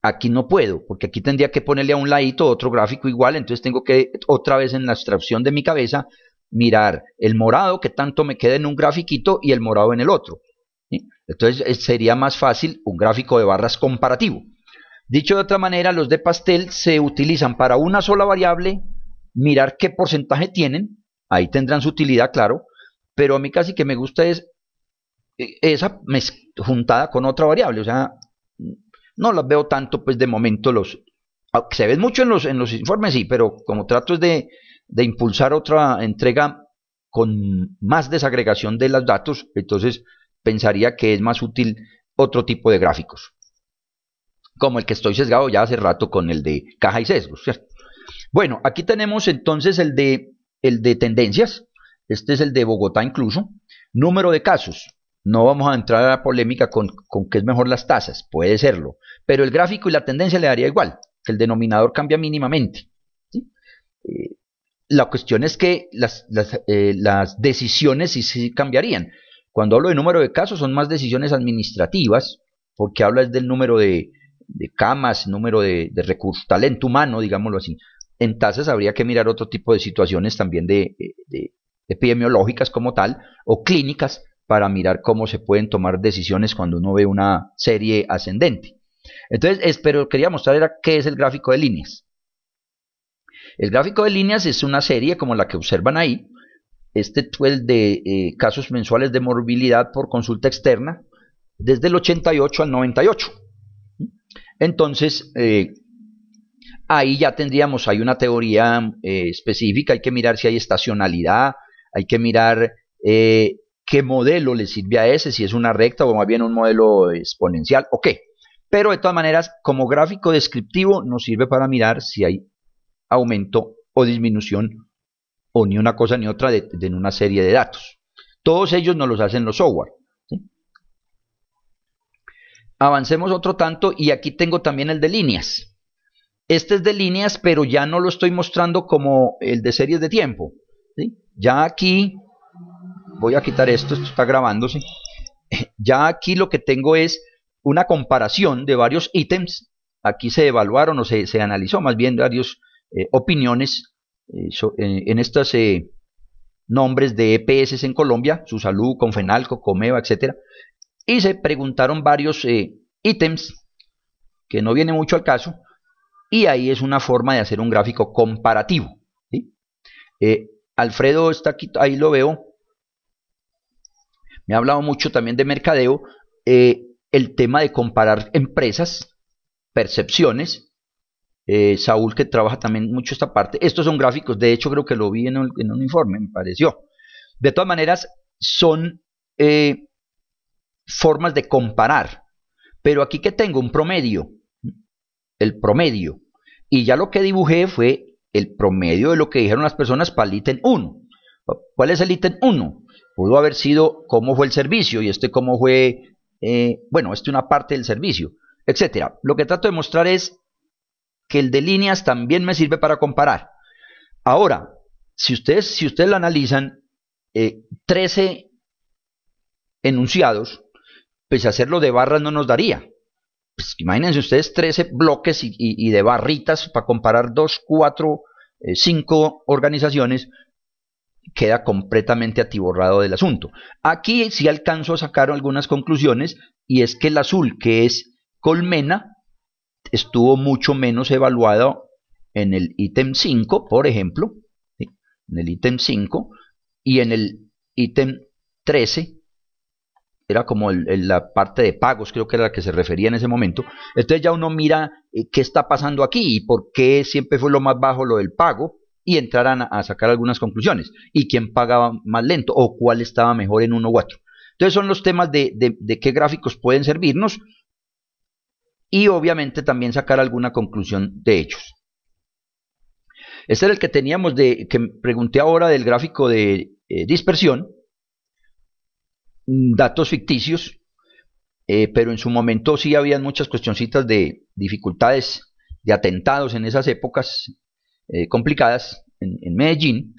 Aquí no puedo, porque aquí tendría que ponerle a un ladito otro gráfico igual, entonces tengo que otra vez en la abstracción de mi cabeza mirar el morado que tanto me queda en un grafiquito y el morado en el otro. ¿Sí? Entonces sería más fácil un gráfico de barras comparativo. Dicho de otra manera, los de pastel se utilizan para una sola variable, mirar qué porcentaje tienen, ahí tendrán su utilidad, claro, pero a mí casi que me gusta es esa juntada con otra variable, o sea, no las veo tanto pues de momento se ven mucho en los informes, sí, pero como trato es de impulsar otra entrega con más desagregación de los datos, entonces pensaría que es más útil otro tipo de gráficos, como el que estoy sesgado ya hace rato con el de caja y sesgos, ¿cierto? Bueno, aquí tenemos entonces el de tendencias, este es el de Bogotá incluso, número de casos. No vamos a entrar a la polémica con qué es mejor las tasas, puede serlo, pero el gráfico y la tendencia le daría igual, que el denominador cambia mínimamente. ¿Sí? La cuestión es que las decisiones sí cambiarían. Cuando hablo de número de casos son más decisiones administrativas, porque hablas del número de camas, número de recursos, talento humano, digámoslo así. En tasas habría que mirar otro tipo de situaciones también de epidemiológicas como tal, o clínicas, para mirar cómo se pueden tomar decisiones cuando uno ve una serie ascendente. Entonces, pero quería mostrar qué es el gráfico de líneas. El gráfico de líneas es una serie como la que observan ahí. Este fue el de casos mensuales de morbilidad por consulta externa, desde el 88 al 98. Entonces, ahí ya tendríamos, hay una teoría específica, hay que mirar si hay estacionalidad, hay que mirar qué modelo le sirve a ese, si es una recta o más bien un modelo exponencial o qué. Pero de todas maneras, como gráfico descriptivo nos sirve para mirar si hay aumento o disminución o ni una cosa ni otra de una serie de datos. Todos ellos nos los hacen los software, ¿sí? Avancemos otro tanto y aquí tengo también el de líneas. Este es de líneas, pero ya no lo estoy mostrando como el de series de tiempo, ¿sí? Ya aquí, voy a quitar esto está grabándose. Ya aquí lo que tengo es una comparación de varios ítems. Aquí se evaluaron o se analizó más bien varias opiniones en estos nombres de EPS en Colombia, Su Salud, Confenalco, Comeva, etc. Y se preguntaron varios ítems que no viene mucho al caso, y ahí es una forma de hacer un gráfico comparativo, ¿sí? Alfredo está aquí, ahí lo veo. Me ha hablado mucho también de mercadeo, el tema de comparar empresas, percepciones. Saúl, que trabaja también mucho esta parte. Estos son gráficos, de hecho creo que lo vi en un informe, me pareció. De todas maneras, son formas de comparar. Pero aquí que tengo un promedio, el promedio. Y ya lo que dibujé fue el promedio de lo que dijeron las personas para el ítem 1. ¿Cuál es el ítem 1? Pudo haber sido cómo fue el servicio y cómo fue, bueno, una parte del servicio, etcétera. Lo que trato de mostrar es que el de líneas también me sirve para comparar. Ahora, si ustedes lo analizan, 13 enunciados, pues hacerlo de barras no nos daría. Pues imagínense ustedes 13 bloques y de barritas para comparar 2, 4, 5 organizaciones, queda completamente atiborrado del asunto. Aquí sí alcanzo a sacar algunas conclusiones, y es que el azul, que es Colmena, estuvo mucho menos evaluado en el ítem 5, por ejemplo, ¿sí? En el ítem 5, y en el ítem 13, era como la parte de pagos, creo que era la que se refería en ese momento. Entonces ya uno mira qué está pasando aquí y por qué siempre fue lo más bajo lo del pago, y entrarán a sacar algunas conclusiones, y quién pagaba más lento o cuál estaba mejor en uno u otro. Entonces son los temas de qué gráficos pueden servirnos, y obviamente también sacar alguna conclusión de ellos. Este era el que teníamos que pregunté ahora del gráfico de dispersión, datos ficticios, pero en su momento sí habían muchas cuestioncitas de dificultades, de atentados en esas épocas complicadas en Medellín,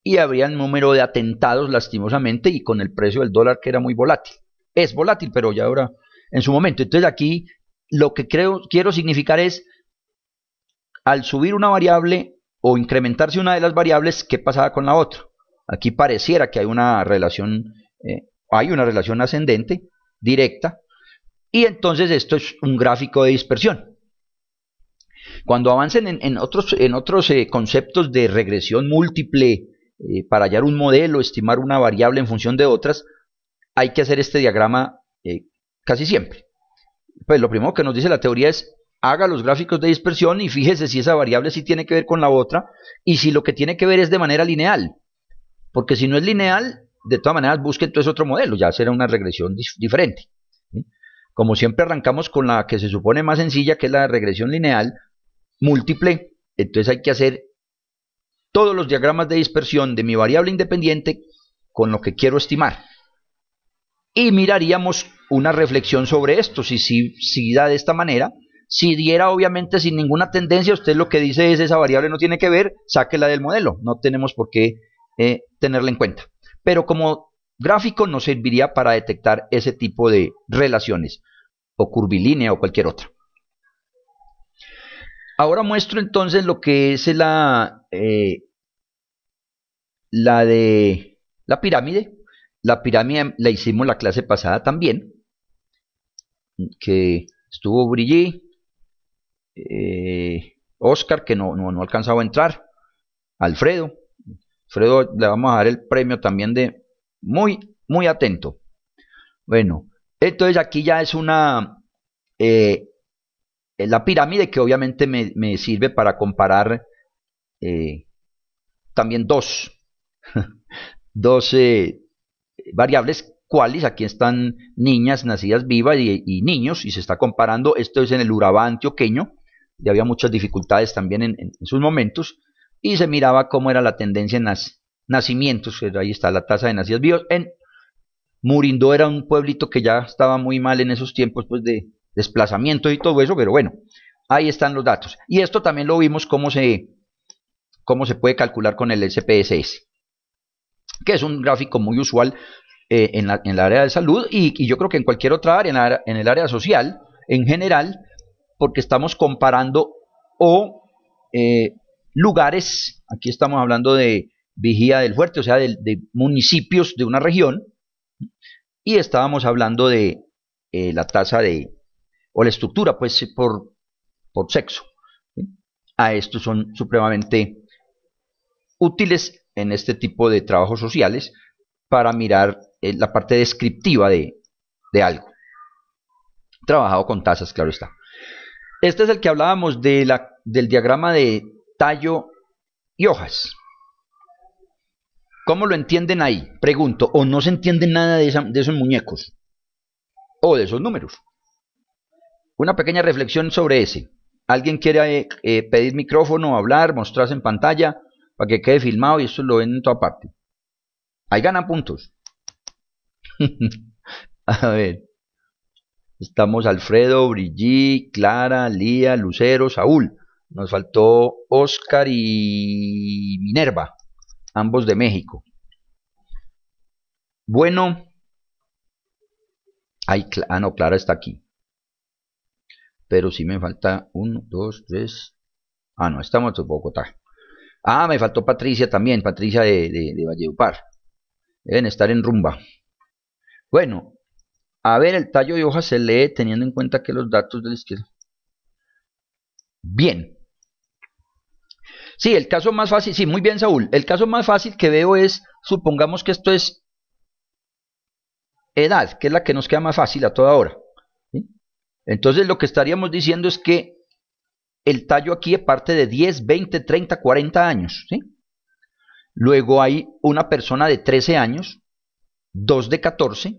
y habría un número de atentados lastimosamente, y con el precio del dólar que era muy volátil. Es volátil, pero ya ahora en su momento. Entonces aquí lo que quiero significar es, al subir una variable o incrementarse una de las variables, ¿qué pasaba con la otra? Aquí pareciera que hay una relación ascendente directa, y entonces esto es un gráfico de dispersión. Cuando avancen en otros conceptos de regresión múltiple, para hallar un modelo, estimar una variable en función de otras, hay que hacer este diagrama casi siempre. Pues lo primero que nos dice la teoría es: haga los gráficos de dispersión y fíjese si esa variable sí tiene que ver con la otra, y si lo que tiene que ver es de manera lineal. Porque si no es lineal, de todas maneras busque entonces otro modelo, ya será una regresión diferente, ¿sí? Como siempre arrancamos con la que se supone más sencilla, que es la regresión lineal múltiple. Entonces hay que hacer todos los diagramas de dispersión de mi variable independiente con lo que quiero estimar, y miraríamos una reflexión sobre esto, si da de esta manera. Si diera obviamente sin ninguna tendencia, usted lo que dice es: esa variable no tiene que ver, sáquela del modelo, no tenemos por qué tenerla en cuenta. Pero como gráfico nos serviría para detectar ese tipo de relaciones, o curvilínea o cualquier otra. Ahora muestro entonces lo que es la pirámide. La pirámide la hicimos la clase pasada también, que estuvo Brigitte, Oscar, que no alcanzaba a entrar, Alfredo, le vamos a dar el premio también de muy atento. Bueno, entonces aquí ya es la pirámide, que obviamente me sirve para comparar también dos variables, cuáles, aquí están niñas nacidas vivas y niños, y se está comparando, esto es en el Urabá antioqueño, y había muchas dificultades también en sus momentos, y se miraba cómo era la tendencia en nacimientos, ahí está la tasa de nacidos vivos. En Murindó era un pueblito que ya estaba muy mal en esos tiempos pues de desplazamiento y todo eso, pero bueno, ahí están los datos. Y esto también lo vimos cómo se puede calcular con el SPSS, que es un gráfico muy usual en el área de salud y yo creo que en cualquier otra área, en el área social en general, porque estamos comparando lugares, aquí estamos hablando de Vigía del Fuerte, o sea, de municipios de una región, y estábamos hablando de la tasa o la estructura, pues por sexo. ¿Sí? A estos son supremamente útiles en este tipo de trabajos sociales para mirar la parte descriptiva de algo. Trabajado con tasas, claro está. Este es el que hablábamos del diagrama de tallo y hojas. ¿Cómo lo entienden ahí? Pregunto, ¿o no se entiende nada de esos muñecos? ¿O de esos números? Una pequeña reflexión sobre ese. ¿Alguien quiere pedir micrófono, hablar, mostrarse en pantalla para que quede filmado y esto lo ven en toda parte? Ahí ganan puntos. A ver. Estamos Alfredo, Brigitte, Clara, Lía, Lucero, Saúl. Nos faltó Oscar y Minerva, ambos de México. Bueno. No, Clara está aquí. Pero sí me falta 1, 2, 3. No, estamos en Bogotá. Me faltó Patricia también, Patricia de Valledupar. Deben estar en Rumba. Bueno, a ver, el tallo de hoja se lee teniendo en cuenta que los datos de la izquierda. Bien. Sí, el caso más fácil, sí, muy bien, Saúl. El caso más fácil que veo es, supongamos que esto es edad, que es la que nos queda más fácil a toda hora. ¿Sí? Entonces lo que estaríamos diciendo es que el tallo aquí parte de 10, 20, 30, 40 años. ¿Sí? Luego hay una persona de 13 años, 2 de 14,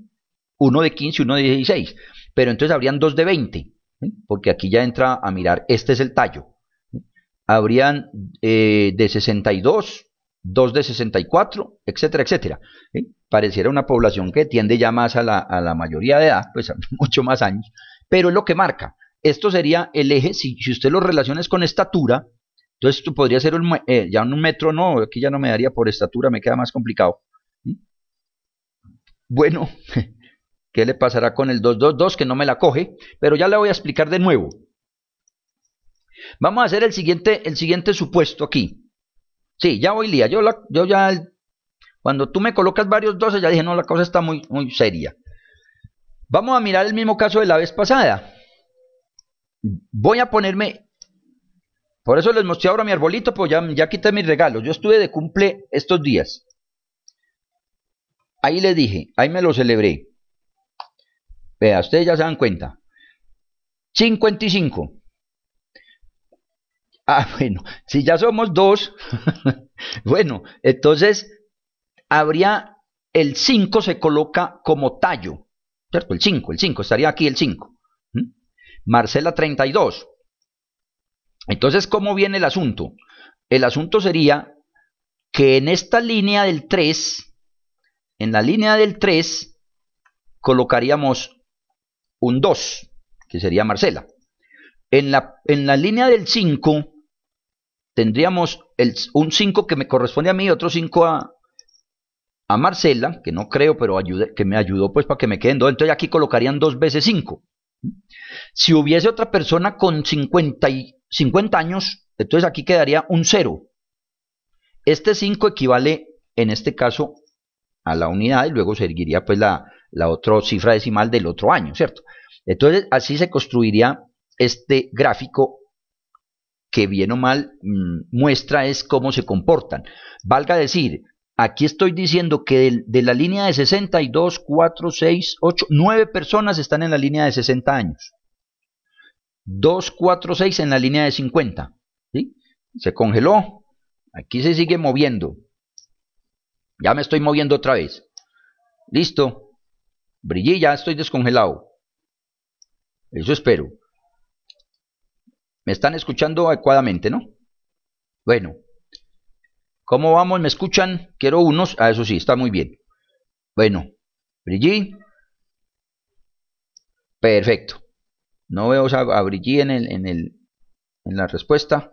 1 de 15, 1 de 16. Pero entonces habrían 2 de 20, ¿sí? Porque aquí ya entra a mirar, este es el tallo. ¿Sí? Habrían de 62, 2 de 64, etcétera, etcétera. ¿Sí? Pareciera una población que tiende ya más a la mayoría de edad, pues a mucho más años, pero es lo que marca. Esto sería el eje, si usted lo relaciona con estatura, entonces esto podría ser ya un metro, no, aquí ya no me daría por estatura, me queda más complicado. ¿Sí? Bueno, ¿qué le pasará con el 222 que no me la coge? Pero ya le voy a explicar de nuevo. Vamos a hacer el siguiente supuesto aquí. Sí, ya voy, Lía. Yo ya, cuando tú me colocas varios 12, ya dije, no, la cosa está muy, muy seria. Vamos a mirar el mismo caso de la vez pasada. Voy a ponerme, por eso les mostré ahora mi arbolito, pues ya quité mis regalos. Yo estuve de cumple estos días. Ahí les dije, ahí me lo celebré. Vea, ustedes ya se dan cuenta. 55. Bueno, si ya somos 2, bueno, entonces habría el 5 se coloca como tallo, ¿cierto? El 5, estaría aquí el 5. Marcela 32. Entonces, ¿cómo viene el asunto? El asunto sería que en esta línea del 3, en la línea del 3, colocaríamos un 2, que sería Marcela. En la línea del 5, tendríamos un 5 que me corresponde a mí, otro 5 a Marcela, que no creo, pero que me ayudó pues para que me queden 2. Entonces aquí colocarían 2 veces 5. Si hubiese otra persona con 50 años, entonces aquí quedaría un 0. Este 5 equivale, en este caso, a la unidad y luego seguiría pues la otra cifra decimal del otro año, ¿cierto? Entonces así se construiría este gráfico que bien o mal muestra es cómo se comportan. Valga decir, aquí estoy diciendo que de la línea de 62, 4, 6, 8, 9 personas están en la línea de 60 años. 2, 4, 6 en la línea de 50. ¿Sí? Se congeló. Aquí se sigue moviendo. Ya me estoy moviendo otra vez. Listo. Brillí, ya estoy descongelado. Eso espero. Me están escuchando adecuadamente, ¿no? Bueno. ¿Cómo vamos? ¿Me escuchan? Quiero unos. Ah, eso sí, está muy bien. Bueno. Brillí. Perfecto. No veo a Brillí en la respuesta.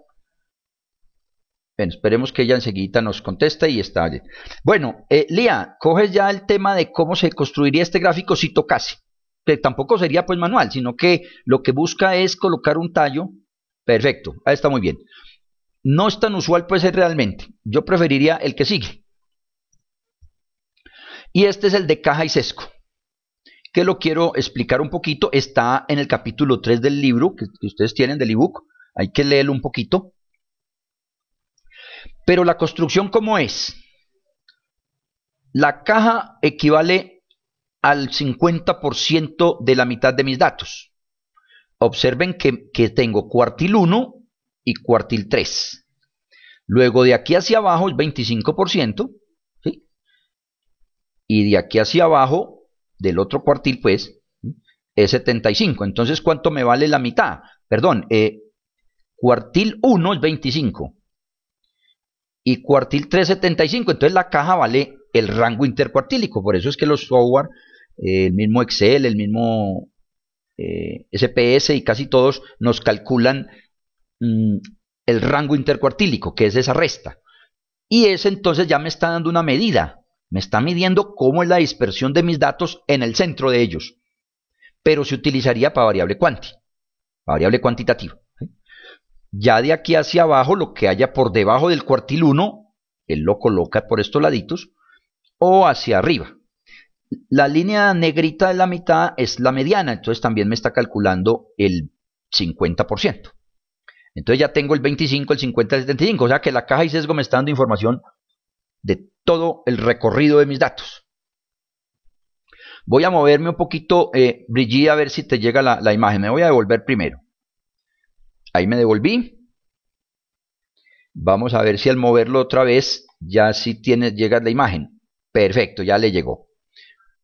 Bueno, esperemos que ella enseguida nos conteste y está bien. Bueno, Lía, coges ya el tema de cómo se construiría este gráfico si tocase. Que tampoco sería pues manual, sino que lo que busca es colocar un tallo. Perfecto, ahí está muy bien. No es tan usual pues realmente. Yo preferiría el que sigue. Y este es el de caja y sesgo, que lo quiero explicar un poquito. Está en el capítulo 3 del libro que ustedes tienen del ebook. Hay que leerlo un poquito. Pero la construcción, ¿cómo es? La caja equivale al 50% de la mitad de mis datos. Observen que tengo cuartil 1 y cuartil 3. Luego de aquí hacia abajo es 25%, ¿sí? Y de aquí hacia abajo, del otro cuartil, pues, es 75%. Entonces, ¿cuánto me vale la mitad? Perdón, cuartil 1 es 25. Y cuartil 3, 75. Entonces, la caja vale el rango intercuartílico. Por eso es que los software, el mismo Excel, el mismo SPS y casi todos nos calculan el rango intercuartílico, que es esa resta. Y ese entonces ya me está dando una medida. Me está midiendo cómo es la dispersión de mis datos en el centro de ellos. Pero se utilizaría para variable cuantitativa. ¿Sí? Ya de aquí hacia abajo, lo que haya por debajo del cuartil 1, él lo coloca por estos laditos, o hacia arriba. La línea negrita de la mitad es la mediana, entonces también me está calculando el 50%. Entonces ya tengo el 25, el 50, el 75, o sea que la caja y sesgo me está dando información de todo el recorrido de mis datos. Voy a moverme un poquito, Brigitte, a ver si te llega la imagen. Me voy a devolver primero. Ahí me devolví. Vamos a ver si al moverlo otra vez ya sí llega la imagen. Perfecto, ya le llegó.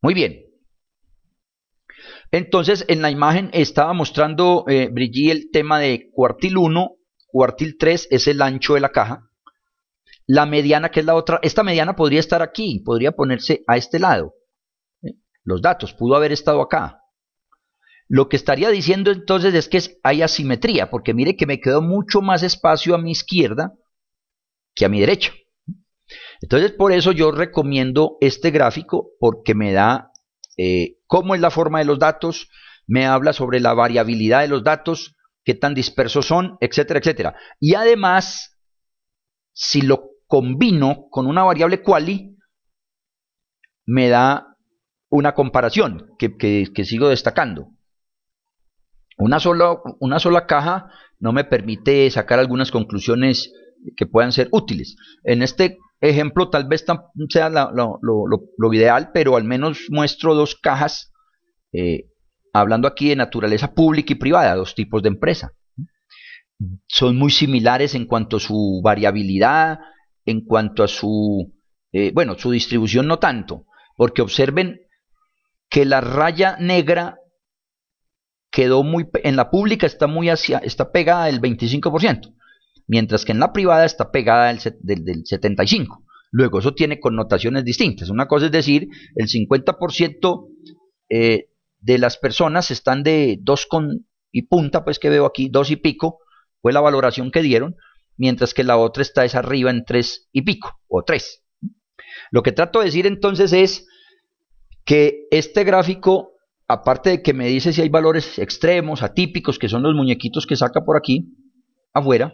Muy bien. Entonces en la imagen estaba mostrando Brigitte el tema de cuartil 1, cuartil 3 es el ancho de la caja. La mediana, que es la otra, esta mediana podría estar aquí, podría ponerse a este lado. Los datos, pudo haber estado acá. Lo que estaría diciendo entonces es que hay asimetría, porque mire que me quedó mucho más espacio a mi izquierda que a mi derecha. Entonces por eso yo recomiendo este gráfico, porque me da cómo es la forma de los datos, me habla sobre la variabilidad de los datos, qué tan dispersos son, etcétera, etcétera. Y además, si lo combino con una variable quali, me da una comparación que sigo destacando. Una sola caja no me permite sacar algunas conclusiones que puedan ser útiles. En este ejemplo tal vez sea lo ideal, pero al menos muestro dos cajas, hablando aquí de naturaleza pública y privada, dos tipos de empresa. Son muy similares en cuanto a su variabilidad, en cuanto a su distribución no tanto, porque observen que la raya negra quedó en la pública está pegada del 25%, mientras que en la privada está pegada del 75%. Luego eso tiene connotaciones distintas. Una cosa es decir, el 50% de las personas están de 2 y punta, pues que veo aquí, 2 y pico, fue la valoración que dieron, mientras que la otra está arriba en 3 y pico, o 3. Lo que trato de decir entonces es que este gráfico, aparte de que me dice si hay valores extremos, atípicos, que son los muñequitos que saca por aquí, afuera,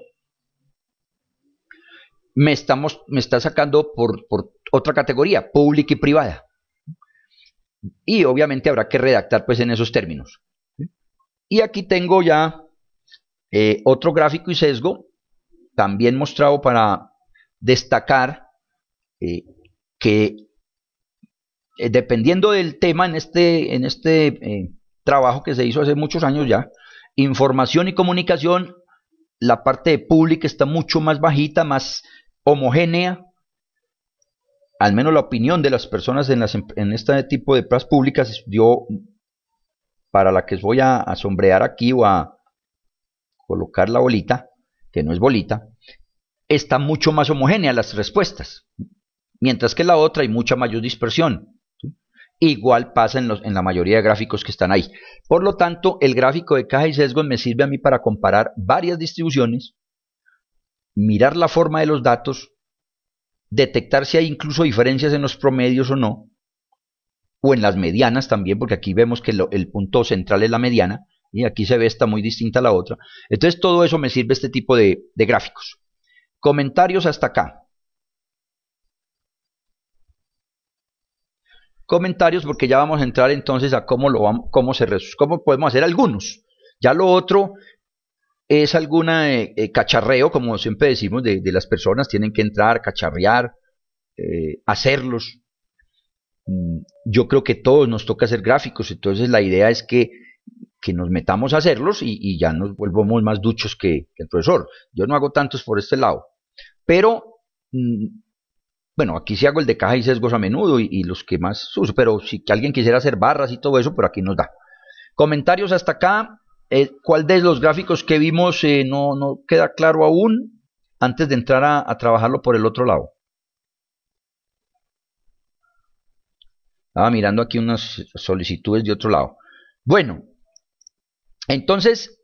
me está sacando por otra categoría, pública y privada. Y obviamente habrá que redactar pues en esos términos. Y aquí tengo ya otro gráfico y sesgo, también mostrado para destacar que dependiendo del tema en este trabajo que se hizo hace muchos años ya, información y comunicación, la parte de pública está mucho más bajita, más homogénea. al menos la opinión de las personas en este tipo de plazas públicas, yo, para la que voy a sombrear aquí o a colocar la bolita, que no es bolita, está mucho más homogénea las respuestas, mientras que la otra hay mucha mayor dispersión. ¿Sí? Igual pasa en la mayoría de gráficos que están ahí. Por lo tanto, el gráfico de caja y sesgos me sirve a mí para comparar varias distribuciones, mirar la forma de los datos, detectar si hay incluso diferencias en los promedios o no, o en las medianas también, porque aquí vemos que el punto central es la mediana, y aquí se ve esta muy distinta a la otra. Entonces todo eso me sirve este tipo de gráficos. Comentarios hasta acá. Comentarios, porque ya vamos a entrar entonces a cómo podemos hacer algunos. Ya lo otro es alguna cacharreo, como siempre decimos, de las personas. Tienen que entrar, cacharrear, hacerlos. Yo creo que todos nos toca hacer gráficos, entonces la idea es que nos metamos a hacerlos y ya nos volvamos más duchos que el profesor. Yo no hago tantos por este lado, pero bueno, aquí sí hago el de caja y sesgos a menudo y los que más uso, pero si alguien quisiera hacer barras y todo eso, por aquí nos da. Comentarios hasta acá. ¿Cuál de los gráficos que vimos no queda claro aún antes de entrar a trabajarlo por el otro lado? Estaba mirando aquí unas solicitudes de otro lado. Bueno, entonces,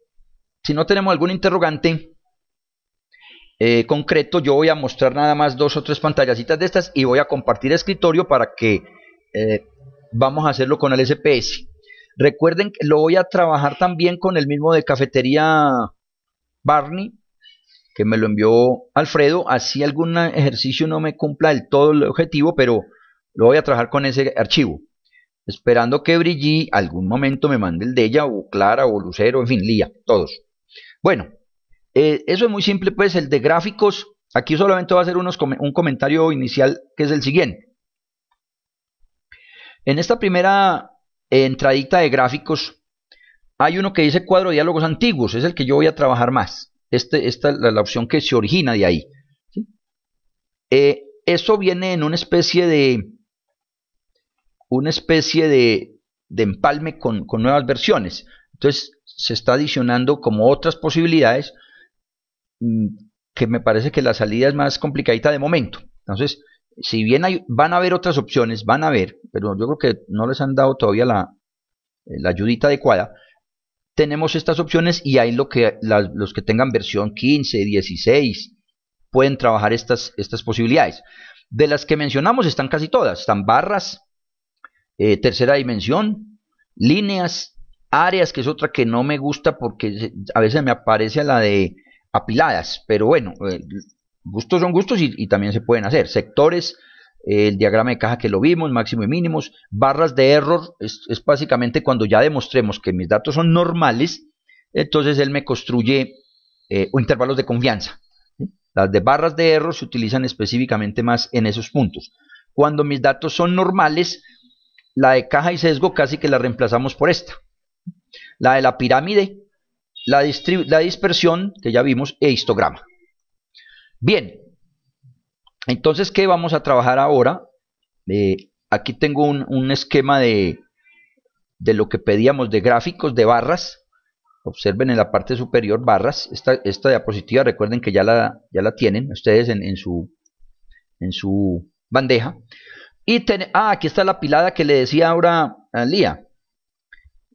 si no tenemos algún interrogante concreto, yo voy a mostrar nada más 2 o 3 pantallacitas de estas y voy a compartir escritorio para que vamos a hacerlo con el SPS. Recuerden que lo voy a trabajar también con el mismo de cafetería Barney, que me lo envió Alfredo. Así algún ejercicio no me cumpla del todo el objetivo, pero lo voy a trabajar con ese archivo, esperando que Brigitte algún momento me mande el de ella, o Clara, o Lucero, en fin, Lía, todos. Bueno, eso es muy simple, pues. El de gráficos, aquí solamente voy a hacer un comentario inicial, que es el siguiente. En esta primera entradita de gráficos, hay uno que dice cuadro de diálogos antiguos, es el que yo voy a trabajar más. Esta es la opción que se origina de ahí. ¿Sí? Eso viene en una especie de empalme con nuevas versiones. Entonces se está adicionando como otras posibilidades, que me parece que la salida es más complicadita de momento. Entonces, si bien van a haber otras opciones, pero yo creo que no les han dado todavía la ayudita adecuada. Tenemos estas opciones y hay los que tengan versión 15, 16, pueden trabajar estas posibilidades. De las que mencionamos están casi todas. Están barras, tercera dimensión, líneas, áreas, que es otra que no me gusta porque a veces me aparece la de apiladas, pero bueno, gustos son gustos y también se pueden hacer. Sectores, el diagrama de caja que lo vimos, máximo y mínimos. Barras de error es básicamente cuando ya demostremos que mis datos son normales, entonces él me construye intervalos de confianza. Las de barras de error se utilizan específicamente más en esos puntos. Cuando mis datos son normales, la de caja y sesgo casi que la reemplazamos por esta. La de la pirámide, la dispersión, que ya vimos, e histograma. Bien, entonces, ¿qué vamos a trabajar ahora? Aquí tengo un esquema de lo que pedíamos de gráficos de barras. Observen en la parte superior barras. Esta diapositiva, recuerden que ya la tienen ustedes en su bandeja. Y aquí está la apilada que le decía ahora a Lía.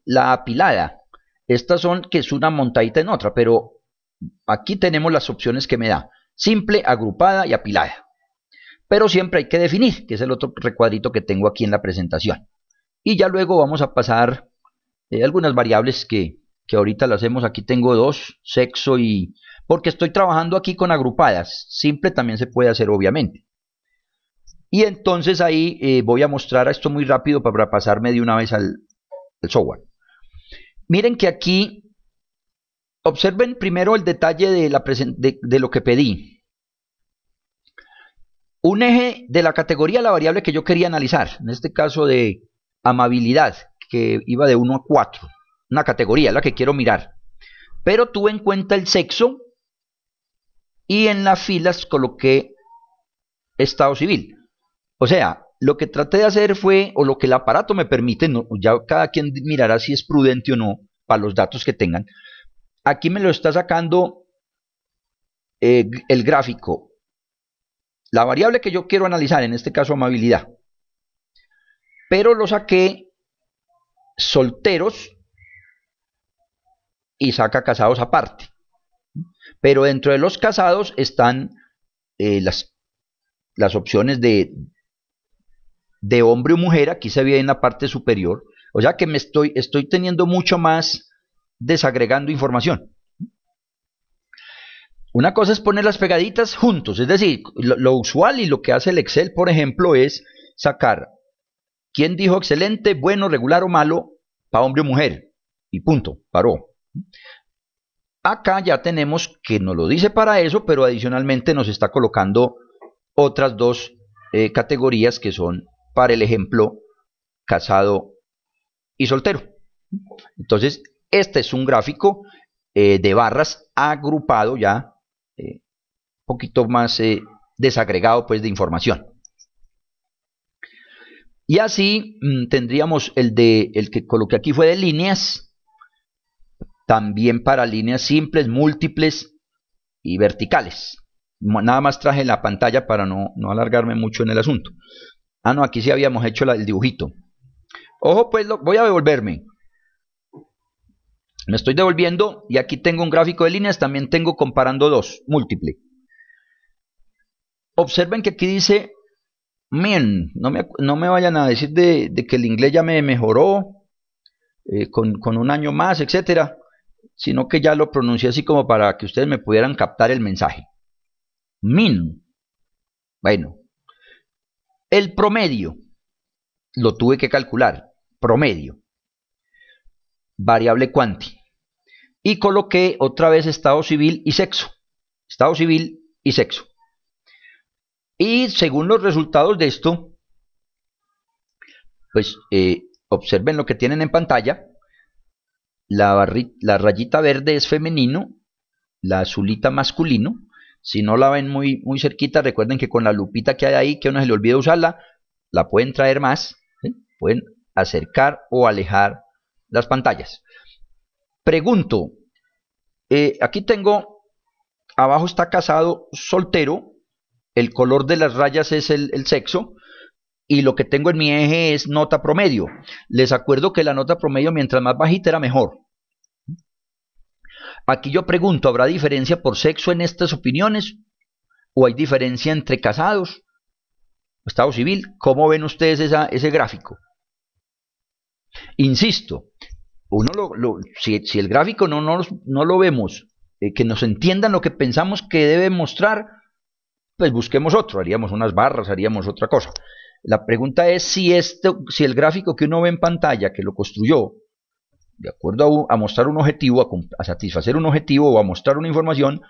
La apilada. Estas son que es una montadita en otra, pero aquí tenemos las opciones que me da. Simple, agrupada y apilada. Pero siempre hay que definir, que es el otro recuadrito que tengo aquí en la presentación. Y ya luego vamos a pasar algunas variables que ahorita las hacemos. Aquí tengo 2, sexo y... porque estoy trabajando aquí con agrupadas. Simple también se puede hacer, obviamente. Y entonces ahí voy a mostrar esto muy rápido para pasarme de una vez al software. Miren que aquí, observen primero el detalle de lo que pedí. Un eje de la categoría de la variable que yo quería analizar, en este caso de amabilidad, que iba de 1 a 4. Una categoría, la que quiero mirar. Pero tuve en cuenta el sexo y en las filas coloqué estado civil. O sea, lo que traté de hacer fue, o lo que el aparato me permite, no, ya cada quien mirará si es prudente o no, para los datos que tengan. Aquí me lo está sacando el gráfico. La variable que yo quiero analizar, en este caso amabilidad. Pero lo saqué solteros y saca casados aparte. Pero dentro de los casados están las opciones de hombre o mujer. Aquí se ve en la parte superior. O sea que estoy teniendo mucho más desagregando información. Una cosa es ponerlas pegaditas juntos, es decir, lo usual y lo que hace el Excel, por ejemplo, es sacar quién dijo excelente, bueno, regular o malo para hombre o mujer. Y punto, paró. Acá ya tenemos que nos lo dice para eso, pero adicionalmente nos está colocando otras dos categorías que son para el ejemplo casado y soltero. Entonces, este es un gráfico de barras agrupado ya, un poquito más desagregado pues de información. Y así tendríamos el que coloqué aquí fue de líneas, también para líneas simples, múltiples y verticales. Nada más traje la pantalla para no alargarme mucho en el asunto. Ah, no, aquí sí habíamos hecho el dibujito. Ojo, pues voy a devolverme. Me estoy devolviendo y aquí tengo un gráfico de líneas, también tengo comparando dos, múltiple. Observen que aquí dice mean, no me vayan a decir de que el inglés ya me mejoró con un año más, etcétera, sino que ya lo pronuncié así como para que ustedes me pudieran captar el mensaje. Mean. Bueno, el promedio lo tuve que calcular, promedio, variable cuanti, y coloqué otra vez estado civil y sexo, estado civil y sexo. Y según los resultados de esto, pues observen lo que tienen en pantalla. La rayita verde es femenino, la azulita masculino. Si no la ven muy cerquita, recuerden que con la lupita que hay ahí, que a uno se le olvida usarla, la pueden traer más, ¿sí? Pueden acercar o alejar las pantallas. Pregunto, aquí tengo, abajo está casado, soltero, el color de las rayas es el sexo, y lo que tengo en mi eje es nota promedio. Les acuerdo que la nota promedio, mientras más bajita, era mejor. Aquí yo pregunto, ¿habrá diferencia por sexo en estas opiniones? ¿O hay diferencia entre casados? Estado civil, ¿cómo ven ustedes ese gráfico? Insisto, si el gráfico no lo vemos, que nos entiendan lo que pensamos que debe mostrar, pues busquemos otro, haríamos unas barras, haríamos otra cosa. La pregunta es si el gráfico que uno ve en pantalla, que lo construyó, de acuerdo a mostrar un objetivo, a satisfacer un objetivo o a mostrar una información,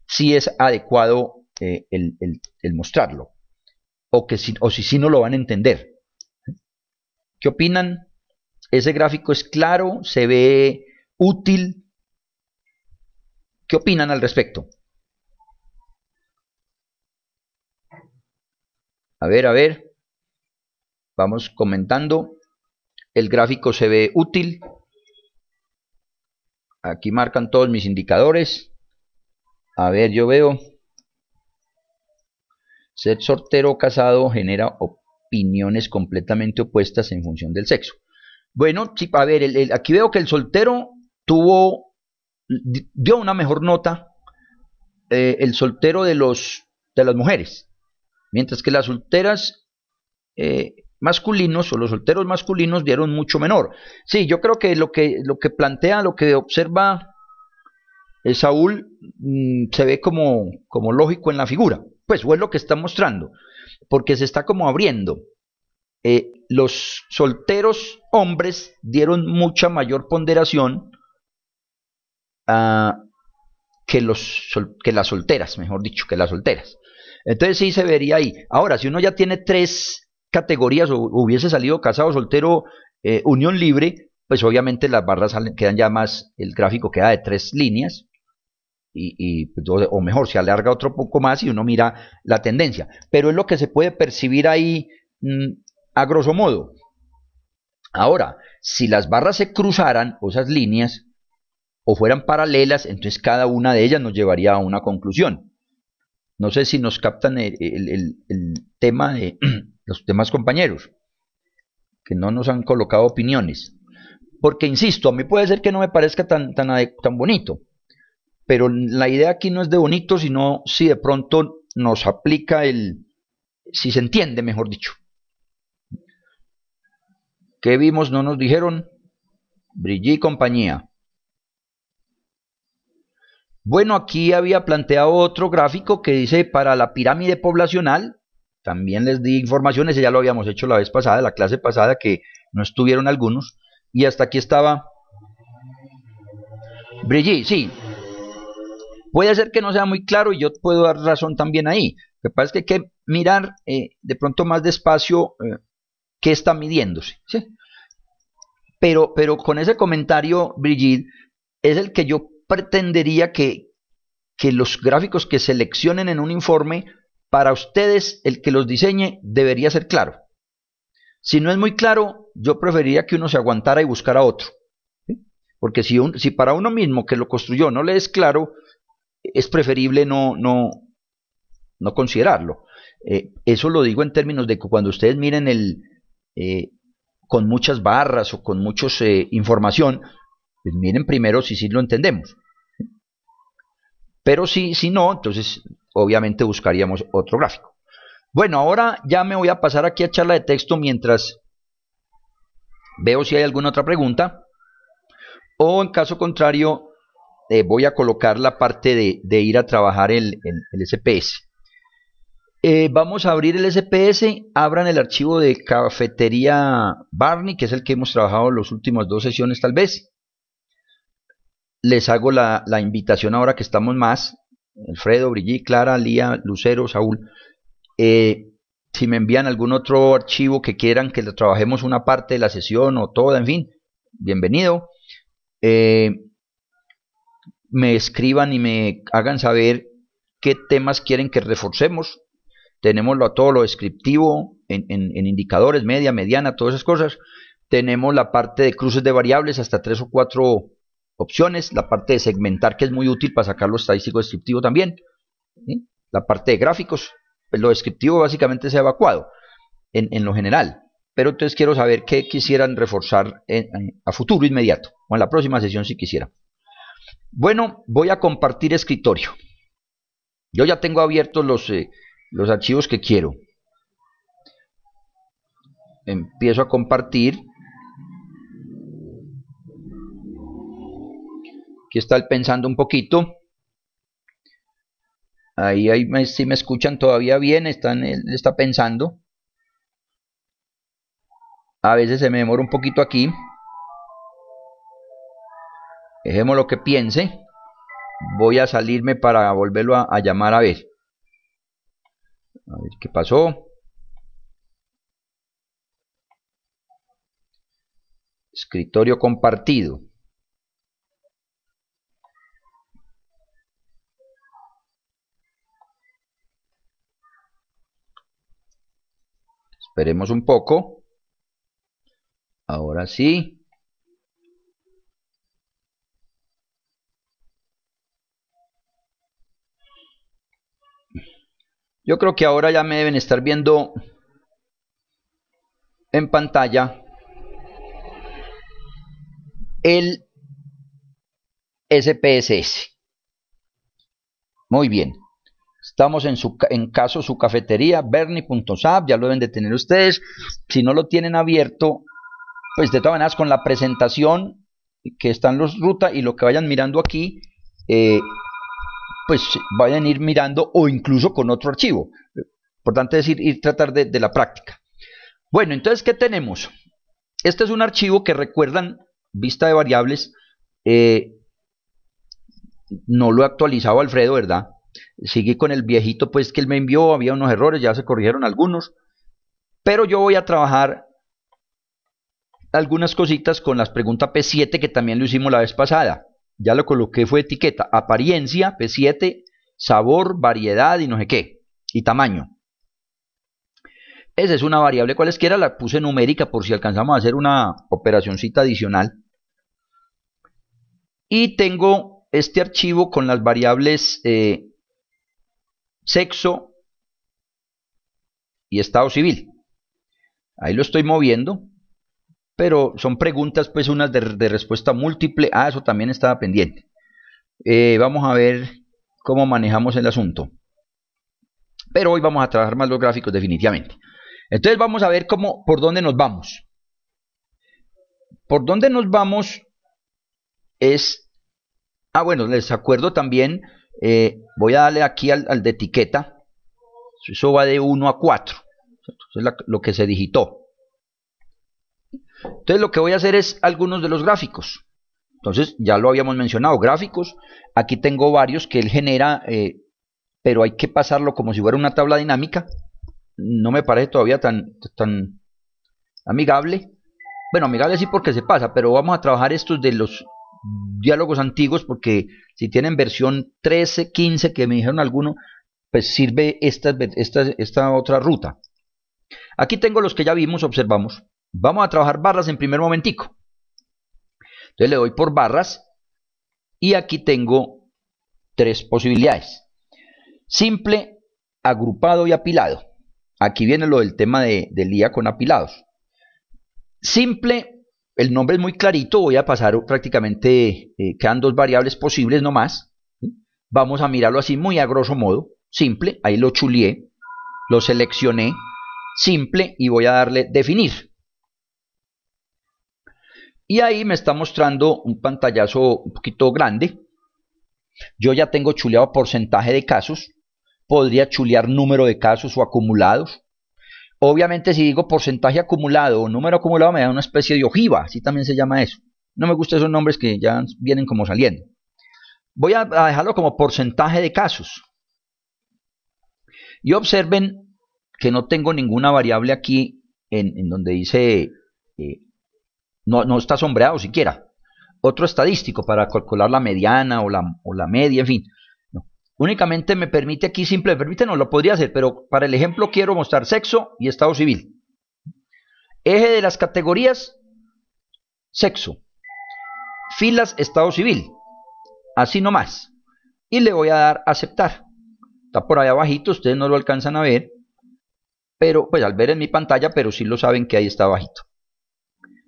si es adecuado el mostrarlo, o si no lo van a entender. ¿Qué opinan? ¿Ese gráfico es claro? ¿Se ve útil? ¿Qué opinan al respecto? A ver, vamos comentando. El gráfico se ve útil. Aquí marcan todos mis indicadores. A ver, yo veo. Ser soltero o casado genera opiniones completamente opuestas en función del sexo. Bueno, sí, a ver, aquí veo que el soltero dio una mejor nota, el soltero de las mujeres, mientras que las solteras masculinos o los solteros masculinos dieron mucho menor. Sí, yo creo que lo que plantea, lo que observa Saúl se ve como lógico en la figura, pues o es lo que está mostrando, porque se está como abriendo. Los solteros hombres dieron mucha mayor ponderación que las solteras, mejor dicho, que las solteras. Entonces sí se vería ahí. Ahora, si uno ya tiene tres categorías o hubiese salido casado, soltero, unión libre, pues obviamente las barras quedan ya más, el gráfico queda de tres líneas. o mejor, se alarga otro poco más y uno mira la tendencia. Pero es lo que se puede percibir ahí a grosso modo. Ahora, si las barras se cruzaran, o esas líneas, o fueran paralelas, entonces cada una de ellas nos llevaría a una conclusión. No sé si nos captan el tema de los demás compañeros, que no nos han colocado opiniones. Porque, insisto, a mí puede ser que no me parezca tan bonito, pero la idea aquí no es de bonito, sino si de pronto nos aplica si se entiende, mejor dicho. ¿Qué vimos? No nos dijeron. Brigitte y compañía. Bueno, aquí había planteado otro gráfico que dice para la pirámide poblacional. También les di información, ese ya lo habíamos hecho la vez pasada, la clase pasada, que no estuvieron algunos. Y hasta aquí estaba Brigitte, sí. Puede ser que no sea muy claro y yo puedo dar razón también ahí. Lo que pasa es que hay que mirar de pronto más despacio qué está midiéndose, ¿sí? Pero con ese comentario, Brigitte, es el que yo pretendería que los gráficos que seleccionen en un informe, para ustedes, el que los diseñe, debería ser claro. Si no es muy claro, yo preferiría que uno se aguantara y buscara otro. ¿Sí? Porque si para uno mismo que lo construyó no le es claro, es preferible no considerarlo. Eso lo digo en términos de que cuando ustedes miren con muchas barras o con mucha información, pues miren primero si sí lo entendemos. Pero si no, entonces obviamente buscaríamos otro gráfico. Bueno, ahora ya me voy a pasar aquí a charla de texto mientras veo si hay alguna otra pregunta. O en caso contrario, voy a colocar la parte de ir a trabajar el SPS. Vamos a abrir el SPS, abran el archivo de cafetería Barney, que es el que hemos trabajado las últimas 2 sesiones tal vez. Les hago la invitación ahora que estamos más, Alfredo, Brigitte, Clara, Lía, Lucero, Saúl. Si me envían algún otro archivo que quieran que trabajemos una parte de la sesión o toda, en fin, bienvenido. Me escriban y me hagan saber qué temas quieren que reforcemos. Tenemos todo lo descriptivo en indicadores, media, mediana, todas esas cosas. Tenemos la parte de cruces de variables, hasta 3 o 4 opciones. La parte de segmentar, que es muy útil para sacar lo estadístico descriptivo también. ¿Sí? La parte de gráficos, pues lo descriptivo básicamente se ha evacuado en lo general. Pero entonces quiero saber qué quisieran reforzar a futuro inmediato, o en la próxima sesión si quisieran. Bueno, voy a compartir escritorio. Yo ya tengo abiertos los archivos que quiero. Empiezo a compartir. Aquí está el pensando un poquito. Ahí si me escuchan todavía bien, está pensando. A veces se me demora un poquito aquí. Dejemos lo que piense. Voy a salirme para volverlo a llamar a ver. A ver qué pasó. Escritorio compartido. Esperemos un poco. Ahora sí. Yo creo que ahora ya me deben estar viendo en pantalla el SPSS. Muy bien. Estamos en caso su cafetería, bernie.sap, ya lo deben de tener ustedes. Si no lo tienen abierto, pues de todas maneras con la presentación que están los ruta y lo que vayan mirando aquí, pues vayan a ir mirando o incluso con otro archivo. Importante es ir tratar de la práctica. Bueno, entonces, ¿qué tenemos? Este es un archivo que recuerdan, vista de variables, no lo he actualizado Alfredo, ¿verdad? Sigue con el viejito pues que él me envió, había unos errores, ya se corrigieron algunos, pero yo voy a trabajar algunas cositas con las preguntas P7 que también lo hicimos la vez pasada. ya lo coloqué, fue etiqueta, apariencia, P7, sabor, variedad y no sé qué, y tamaño. Esa es una variable cualesquiera, la puse numérica por si alcanzamos a hacer una operacioncita adicional. Y tengo este archivo con las variables sexo y estado civil. Ahí lo estoy moviendo, pero son preguntas, pues unas de respuesta múltiple. Ah, eso también estaba pendiente. Vamos a ver cómo manejamos el asunto. Pero hoy vamos a trabajar más los gráficos definitivamente. Entonces vamos a ver por dónde nos vamos. Por dónde nos vamos es... Ah, bueno, les acuerdo también, voy a darle aquí al de etiqueta. Eso va de 1 a 4. Eso es lo que se digitó. Entonces lo que voy a hacer es algunos de los gráficos. Entonces ya lo habíamos mencionado, gráficos. Aquí tengo varios que él genera, pero hay que pasarlo como si fuera una tabla dinámica. No me parece todavía tan amigable. Bueno, amigable sí porque se pasa, pero vamos a trabajar estos de los diálogos antiguos, porque si tienen versión 13, 15, que me dijeron alguno, pues sirve esta otra ruta. Aquí tengo los que ya vimos, observamos. Vamos a trabajar barras en primer momentico. Entonces le doy por barras y aquí tengo tres posibilidades: simple, agrupado y apilado. Aquí viene lo del tema del día con apilados. Simple, el nombre es muy clarito, voy a pasar prácticamente, quedan dos variables posibles nomás. Vamos a mirarlo así muy a grosso modo. Simple, ahí lo chuleé, lo seleccioné, simple, y voy a darle definir. Y ahí me está mostrando un pantallazo un poquito grande. Yo ya tengo chuleado porcentaje de casos. Podría chulear número de casos o acumulados. Obviamente si digo porcentaje acumulado o número acumulado me da una especie de ojiva, así también se llama eso. No me gustan esos nombres que ya vienen como saliendo. Voy a dejarlo como porcentaje de casos. Y observen que no tengo ninguna variable aquí en donde dice, no está sombreado siquiera. Otro estadístico para calcular la mediana o la media, en fin. No. Únicamente me permite aquí, simple, no lo podría hacer, pero para el ejemplo quiero mostrar sexo y estado civil. Eje de las categorías, sexo. Filas, estado civil. Así nomás. Y le voy a dar aceptar. Está por ahí abajito, ustedes no lo alcanzan a ver, pero pues al ver en mi pantalla, pero sí lo saben que ahí está abajito.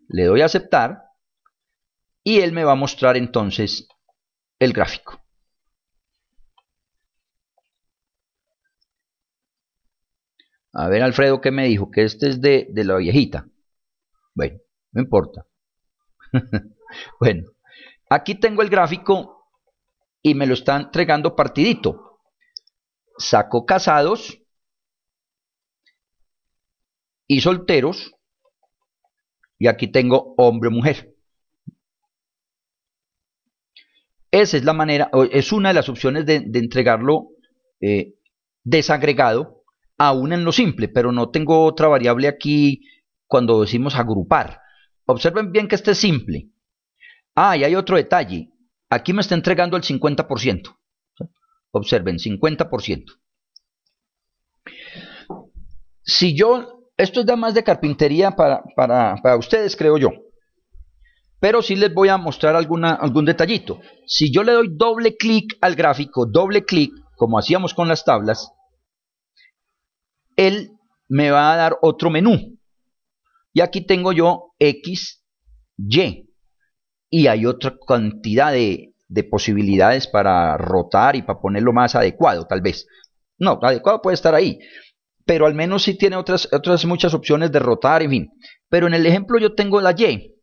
Le doy a aceptar y él me va a mostrar entonces el gráfico. A ver, Alfredo, ¿qué me dijo? Que este es de la viejita. Bueno, no importa. Bueno, aquí tengo el gráfico y me lo está entregando partidito. Saco casados y solteros. Y aquí tengo hombre o mujer. Esa es la manera, es una de las opciones de entregarlo desagregado, aún en lo simple, pero no tengo otra variable aquí cuando decimos agrupar. Observen bien que este es simple. Ah, y hay otro detalle. Aquí me está entregando el 50%. Observen, 50%. Si yo, esto es de más de carpintería para ustedes, creo yo. Pero sí les voy a mostrar algún detallito. Si yo le doy doble clic al gráfico, doble clic, como hacíamos con las tablas, él me va a dar otro menú. Y aquí tengo yo X, Y. Y hay otra cantidad de posibilidades para rotar y para ponerlo más adecuado, tal vez. No, adecuado puede estar ahí. Pero al menos sí tiene otras muchas opciones de rotar, en fin. Pero en el ejemplo yo tengo la Y.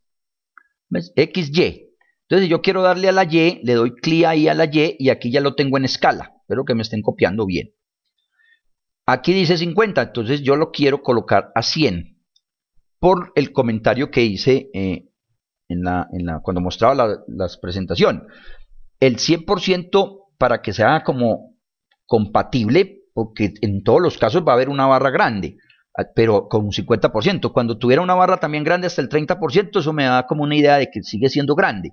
¿Ves? XY. Entonces si yo quiero darle a la Y, le doy clic ahí a la Y y aquí ya lo tengo en escala. Espero que me estén copiando bien. Aquí dice 50, entonces yo lo quiero colocar a 100. Por el comentario que hice cuando mostraba la presentación. El 100% para que sea como compatible, porque en todos los casos va a haber una barra grande, pero con un 50%. Cuando tuviera una barra también grande hasta el 30%, eso me da como una idea de que sigue siendo grande,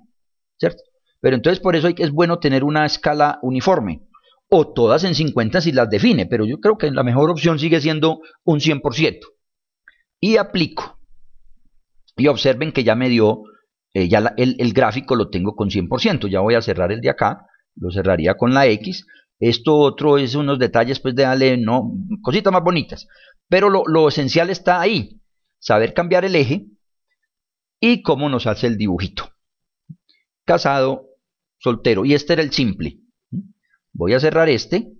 ¿cierto? Pero entonces por eso es bueno tener una escala uniforme, o todas en 50 si las define, pero yo creo que la mejor opción sigue siendo un 100%. Y aplico. Y observen que ya me dio, ya el gráfico lo tengo con 100%. Ya voy a cerrar el de acá, lo cerraría con la X. Esto otro es unos detalles, pues de darle, no, cositas más bonitas. Pero lo esencial está ahí, saber cambiar el eje y cómo nos hace el dibujito. Casado, soltero, y este era el simple. Voy a cerrar este.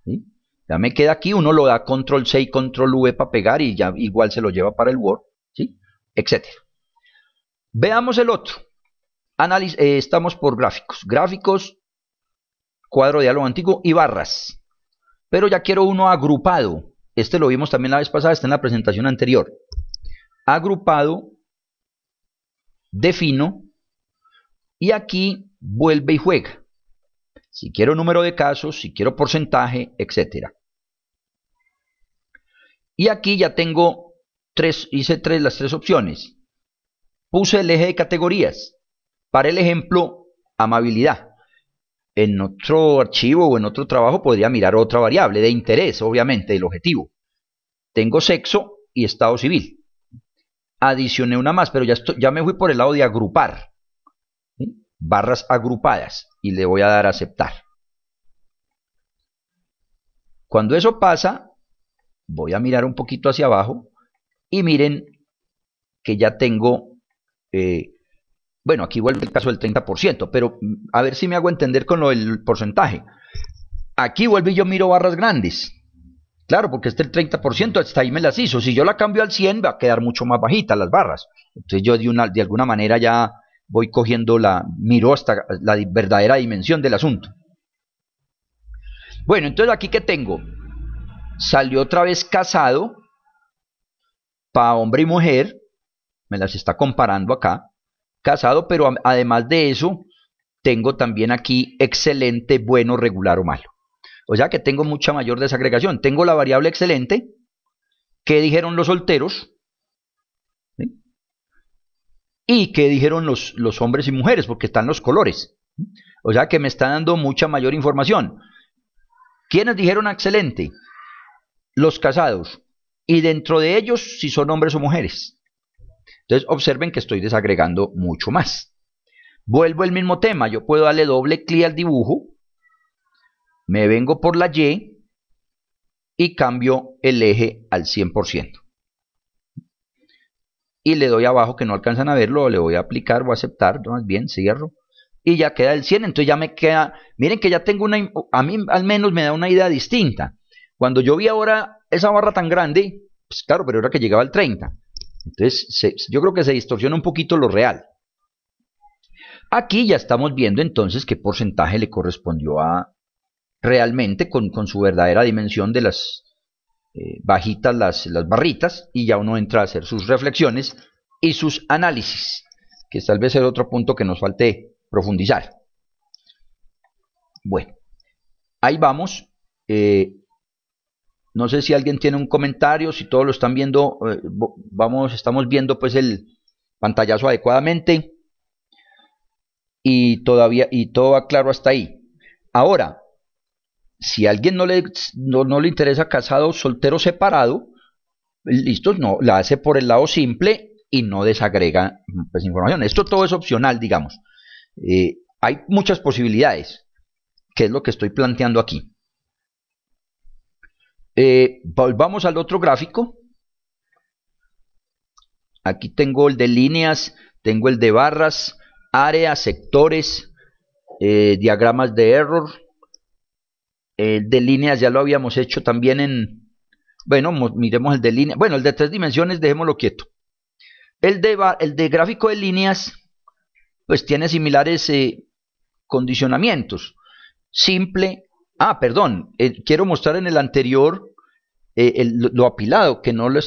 ¿Sí? Ya me queda aquí, uno lo da control C y control V para pegar y ya igual se lo lleva para el Word, ¿sí? Etcétera. Veamos el otro. Estamos por gráficos. Gráficos, cuadro de diálogo antiguo y barras. Pero ya quiero uno agrupado. Este lo vimos también la vez pasada, está en la presentación anterior. Agrupado, defino, y aquí vuelve y juega. Si quiero número de casos, si quiero porcentaje, etc. Y aquí ya tengo hice las tres opciones. Puse el eje de categorías. Para el ejemplo, amabilidad. En otro archivo o en otro trabajo podría mirar otra variable de interés, obviamente, el objetivo. Tengo sexo y estado civil. Adicioné una más, pero ya me fui por el lado de agrupar. ¿Sí? Barras agrupadas. Y le voy a dar a aceptar. Cuando eso pasa, voy a mirar un poquito hacia abajo y miren que ya tengo, bueno, aquí vuelve el caso del 30%, pero a ver si me hago entender con lo del porcentaje. Aquí vuelvo y yo miro barras grandes. Claro, porque este el 30%, hasta ahí me las hizo. Si yo la cambio al 100, va a quedar mucho más bajita las barras. Entonces yo de alguna manera ya voy cogiendo miro hasta la verdadera dimensión del asunto. Bueno, entonces aquí que tengo, salió otra vez casado, para hombre y mujer, me las está comparando acá, casado, pero además de eso, tengo también aquí excelente, bueno, regular o malo. O sea que tengo mucha mayor desagregación. Tengo la variable excelente, que dijeron los solteros, ¿sí? Y que dijeron los hombres y mujeres, porque están los colores. O sea que me está dando mucha mayor información. ¿Quiénes dijeron excelente? Los casados. Y dentro de ellos, si son hombres o mujeres. Entonces observen que estoy desagregando mucho más. Vuelvo al mismo tema. Yo puedo darle doble clic al dibujo. Me vengo por la Y y cambio el eje al 100%. Y le doy abajo que no alcanzan a verlo, le voy a aplicar o aceptar, más bien, cierro. Y ya queda el 100, entonces ya me queda, miren que ya tengo a mí al menos me da una idea distinta. Cuando yo vi ahora esa barra tan grande, pues claro, pero era que llegaba al 30. Entonces yo creo que se distorsiona un poquito lo real. Aquí ya estamos viendo entonces qué porcentaje le correspondió a realmente con su verdadera dimensión de las bajitas las barritas, y ya uno entra a hacer sus reflexiones y sus análisis, que tal vez es el otro punto que nos falte profundizar. Bueno, ahí vamos. No sé si alguien tiene un comentario, si todos lo están viendo, estamos viendo pues el pantallazo adecuadamente y todo va claro hasta ahí. Ahora, si a alguien no le interesa casado, soltero, separado, listo, no, la hace por el lado simple y no desagrega pues, información. Esto todo es opcional, digamos. Hay muchas posibilidades, que es lo que estoy planteando aquí. Volvamos al otro gráfico. Aquí tengo el de líneas, tengo el de barras, áreas, sectores, diagramas de error. De líneas ya lo habíamos hecho también bueno, miremos el de líneas. Bueno, el de 3 dimensiones dejémoslo quieto. El de gráfico de líneas, pues tiene similares condicionamientos. Simple. Perdón, quiero mostrar en el anterior lo apilado, que no lo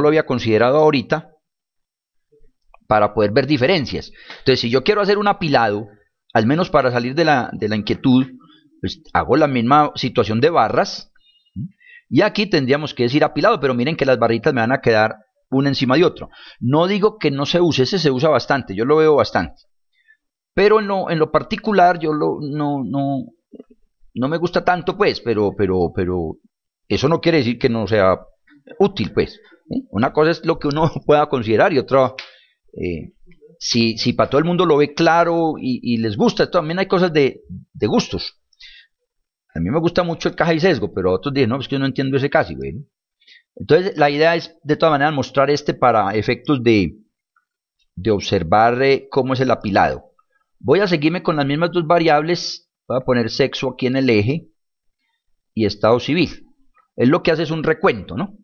había considerado ahorita, para poder ver diferencias. Entonces, si yo quiero hacer un apilado, al menos para salir de la inquietud, pues hago la misma situación de barras, y aquí tendríamos que decir apilado, pero miren que las barritas me van a quedar una encima de otro. No digo que no se use, ese se usa bastante, yo lo veo bastante. Pero en lo particular yo no me gusta tanto, pues, pero eso no quiere decir que no sea útil, pues. Una cosa es lo que uno pueda considerar y otra, si para todo el mundo lo ve claro y les gusta, también hay cosas de gustos. A mí me gusta mucho el caja y sesgo, pero otros dicen, no, es que yo no entiendo ese casi, bueno. Entonces, la idea es, de todas maneras, mostrar para efectos de observar cómo es el apilado. Voy a seguirme con las mismas dos variables, voy a poner sexo aquí en el eje y estado civil. Él lo que hace es un recuento, ¿no?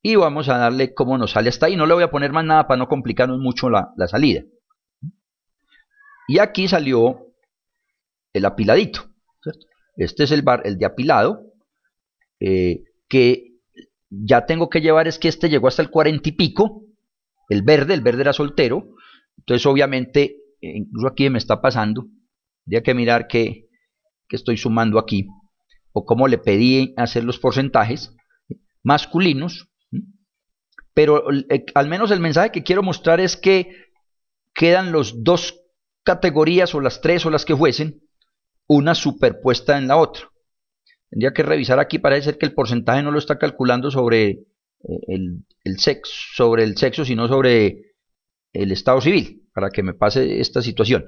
Y vamos a darle cómo nos sale hasta ahí. No le voy a poner más nada para no complicarnos mucho la salida. Y aquí salió el apiladito, ¿cierto? Este es el de apilado, que ya tengo que llevar, es que este llegó hasta el 40 y pico, el verde era soltero, entonces obviamente, incluso aquí me está pasando, habría que mirar qué estoy sumando aquí, o cómo le pedí hacer los porcentajes masculinos, pero al menos el mensaje que quiero mostrar es que quedan las dos categorías, o las tres, o las que fuesen, una superpuesta en la otra. Tendría que revisar aquí, parece ser que el porcentaje no lo está calculando sobre el sexo, sino sobre el estado civil, para que me pase esta situación.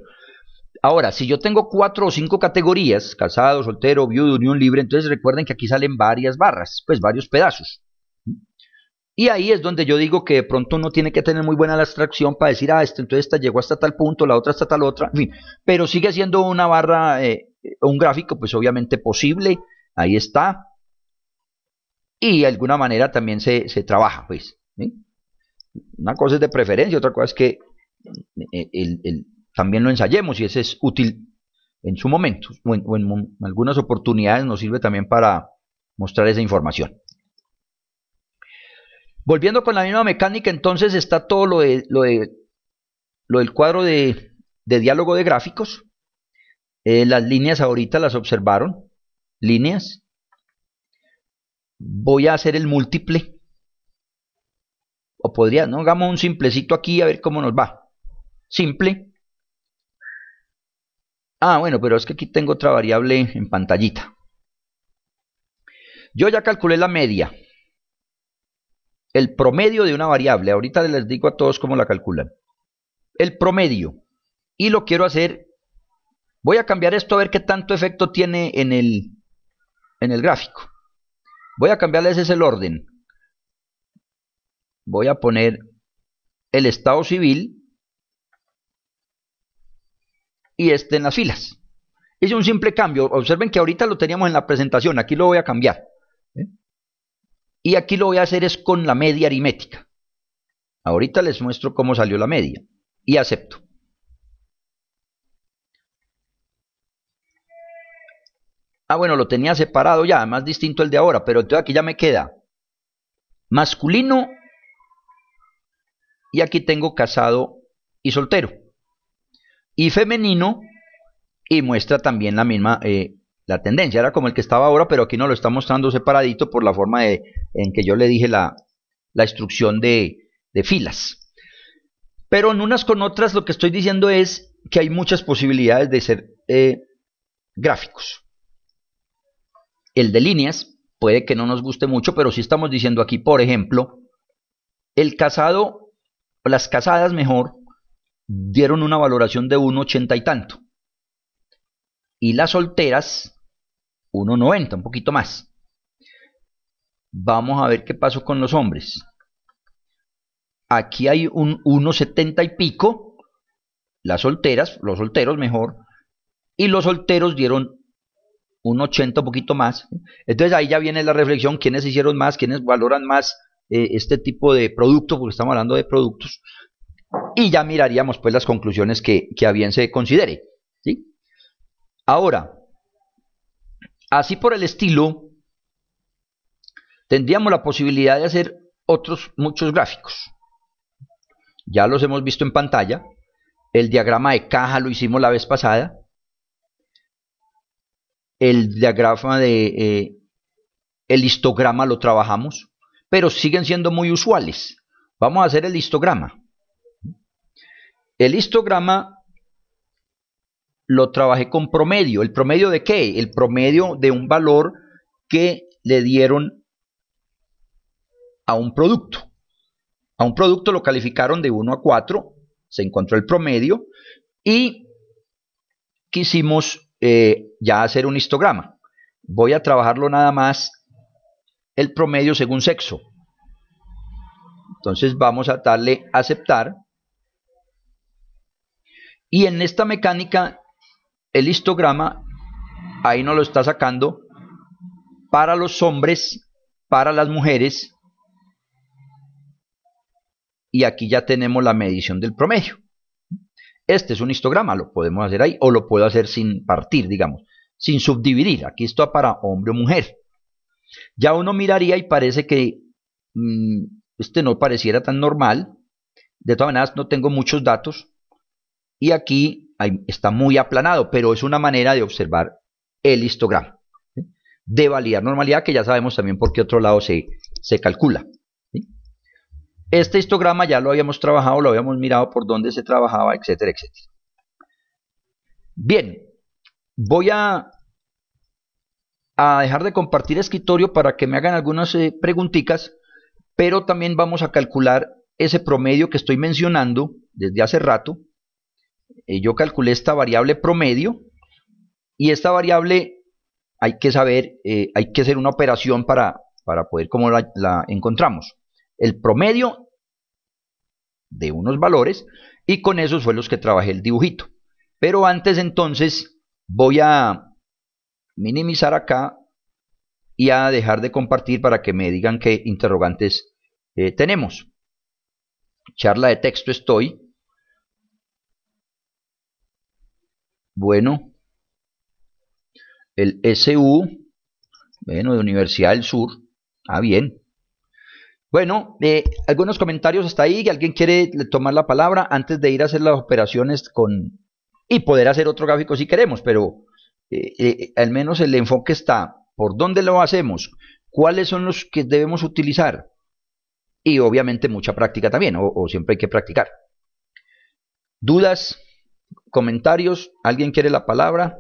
Ahora, si yo tengo 4 o 5 categorías, casado, soltero, viudo, unión libre, entonces recuerden que aquí salen varias barras, pues varios pedazos. Y ahí es donde yo digo que de pronto uno tiene que tener muy buena la abstracción para decir, entonces esta llegó hasta tal punto, la otra hasta tal otra, en fin. Pero sigue siendo una barra, un gráfico, pues obviamente posible, ahí está. Y de alguna manera también se trabaja, pues. ¿Sí? Una cosa es de preferencia, otra cosa es que también lo ensayemos y ese es útil en su momento, o en algunas oportunidades nos sirve también para mostrar esa información. Volviendo con la misma mecánica, entonces está todo lo del cuadro de diálogo de gráficos. Las líneas ahorita las observaron, líneas. Voy a hacer el múltiple, o podría, no, hagamos un simplecito aquí a ver cómo nos va. Simple. Bueno, pero es que aquí tengo otra variable en pantallita. Yo ya calculé la media, el promedio de una variable. Ahorita les digo a todos cómo la calculan. El promedio. Y lo quiero hacer, voy a cambiar esto a ver qué tanto efecto tiene en el gráfico. Voy a cambiarles ese el orden. Voy a poner el estado civil y en las filas. Hice un simple cambio. Observen que ahorita lo teníamos en la presentación. Aquí lo voy a cambiar. Y aquí lo voy a hacer es con la media aritmética. Ahorita les muestro cómo salió la media. Y acepto. Bueno, lo tenía separado ya, más distinto el de ahora, pero entonces aquí ya me queda masculino y aquí tengo casado y soltero. Y femenino, y muestra también la misma, la tendencia, era como el que estaba ahora, pero aquí no lo está mostrando separadito por la forma en que yo le dije la instrucción de filas. Pero en unas con otras lo que estoy diciendo es que hay muchas posibilidades de ser gráficos. El de líneas puede que no nos guste mucho, pero sí estamos diciendo aquí, por ejemplo, el casado, o las casadas mejor, dieron una valoración de 1,80 y tanto. Y las solteras, 1,90, un poquito más. Vamos a ver qué pasó con los hombres. Aquí hay un 1,70 y pico, las solteras, los solteros mejor, y los solteros dieron 1,80, un poquito más. Entonces ahí ya viene la reflexión, quiénes hicieron más, quiénes valoran más este tipo de producto, porque estamos hablando de productos, y ya miraríamos pues las conclusiones que a bien se considere, ¿sí? Ahora, así por el estilo, tendríamos la posibilidad de hacer muchos gráficos. Ya los hemos visto en pantalla. El diagrama de caja lo hicimos la vez pasada. El diagrama el histograma lo trabajamos. pero siguen siendo muy usuales. Vamos a hacer el histograma. El histograma lo trabajé con promedio. ¿El promedio de qué? El promedio de un valor que le dieron a un producto. A un producto lo calificaron de 1 a 4, se encontró el promedio y quisimos ya hacer un histograma. Voy a trabajarlo nada más el promedio según sexo. Entonces vamos a darle a aceptar. Y en esta mecánica, el histograma, ahí nos lo está sacando para los hombres, para las mujeres. Y aquí ya tenemos la medición del promedio. Este es un histograma, lo podemos hacer ahí, o lo puedo hacer sin partir, digamos, sin subdividir. Aquí está para hombre o mujer. Ya uno miraría y parece que este no pareciera tan normal. De todas maneras, no tengo muchos datos. Y aquí está muy aplanado, pero es una manera de observar el histograma. ¿Sí? De validar normalidad, que ya sabemos también por qué otro lado se calcula. ¿Sí? Este histograma ya lo habíamos trabajado, lo habíamos mirado por dónde se trabajaba, etcétera, etcétera. Bien, voy a dejar de compartir escritorio para que me hagan algunas preguntitas, pero también vamos a calcular ese promedio que estoy mencionando desde hace rato. Yo calculé esta variable promedio y esta variable hay que saber, hay que hacer una operación para poder cómo la encontramos. El promedio de unos valores y con esos fue los que trabajé el dibujito. Pero antes entonces voy a minimizar acá y a dejar de compartir para que me digan qué interrogantes tenemos. Charla de texto estoy. Bueno, el SU, bueno, de Universidad del Sur. Ah, bien. Bueno, algunos comentarios hasta ahí. ¿Alguien quiere tomar la palabra antes de ir a hacer las operaciones y poder hacer otro gráfico si queremos? Pero al menos el enfoque está. ¿Por dónde lo hacemos? ¿Cuáles son los que debemos utilizar? Y obviamente mucha práctica también, o siempre hay que practicar. ¿Dudas? ¿Comentarios? ¿Alguien quiere la palabra?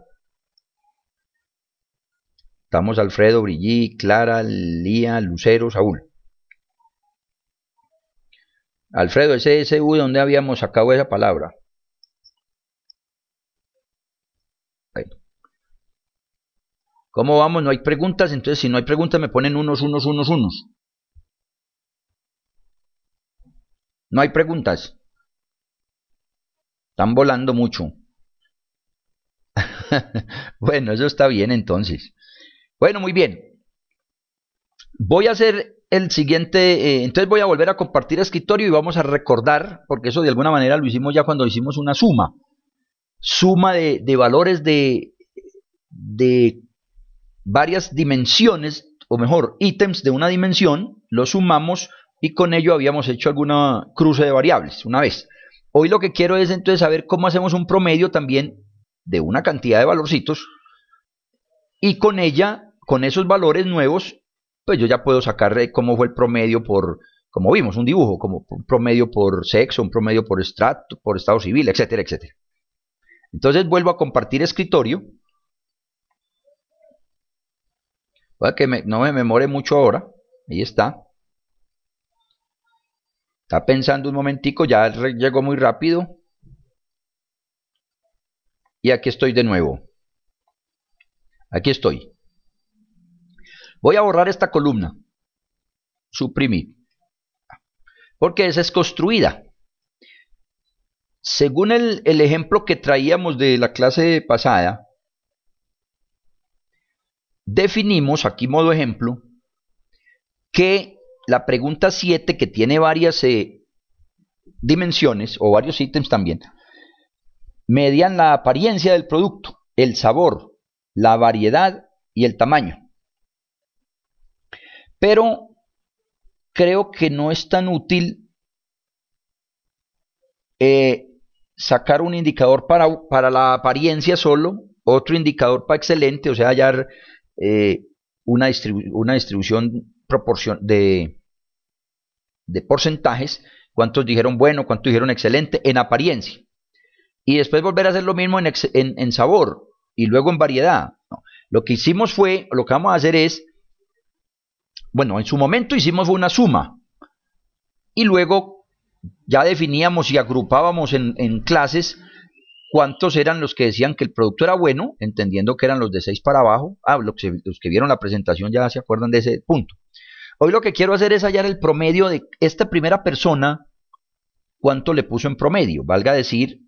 Estamos Alfredo, Brillí, Clara, Lía, Lucero, Saúl. Alfredo, ese SU, ¿dónde habíamos sacado esa palabra? Bueno. ¿Cómo vamos? No hay preguntas, entonces si no hay preguntas me ponen unos. No hay preguntas. Están volando mucho. Bueno, eso está bien entonces. Bueno, muy bien. Voy a hacer el siguiente, entonces voy a volver a compartir escritorio y vamos a recordar, porque eso de alguna manera lo hicimos ya cuando hicimos una suma. Suma de valores de varias dimensiones, o mejor, ítems de una dimensión, lo sumamos y con ello habíamos hecho alguna cruce de variables una vez. Hoy lo que quiero es entonces saber cómo hacemos un promedio también de una cantidad de valorcitos y con ella, con esos valores nuevos, pues yo ya puedo sacar cómo fue el promedio por, como vimos, un dibujo, como un promedio por sexo, un promedio por estrato, por estado civil, etcétera, etcétera. Entonces vuelvo a compartir escritorio. Para que no me memore mucho ahora. Ahí está. Está pensando un momentico, ya llegó muy rápido. Y aquí estoy de nuevo. Aquí estoy. Voy a borrar esta columna. Suprimir. Porque esa es construida. Según el ejemplo que traíamos de la clase pasada, definimos, aquí modo ejemplo, que la pregunta 7, que tiene varias dimensiones, o varios ítems también, medían la apariencia del producto, el sabor, la variedad y el tamaño. Pero creo que no es tan útil sacar un indicador para la apariencia solo, otro indicador para excelente, o sea, hallar una distribución de porcentajes, cuántos dijeron bueno, cuántos dijeron excelente en apariencia. Y después volver a hacer lo mismo en sabor y luego en variedad. No. Lo que hicimos fue, lo que vamos a hacer es, bueno, en su momento hicimos una suma y luego ya definíamos y agrupábamos en clases cuántos eran los que decían que el producto era bueno, entendiendo que eran los de 6 para abajo. Los que vieron la presentación ya se acuerdan de ese punto. Hoy lo que quiero hacer es hallar el promedio de esta primera persona, cuánto le puso en promedio. Valga decir,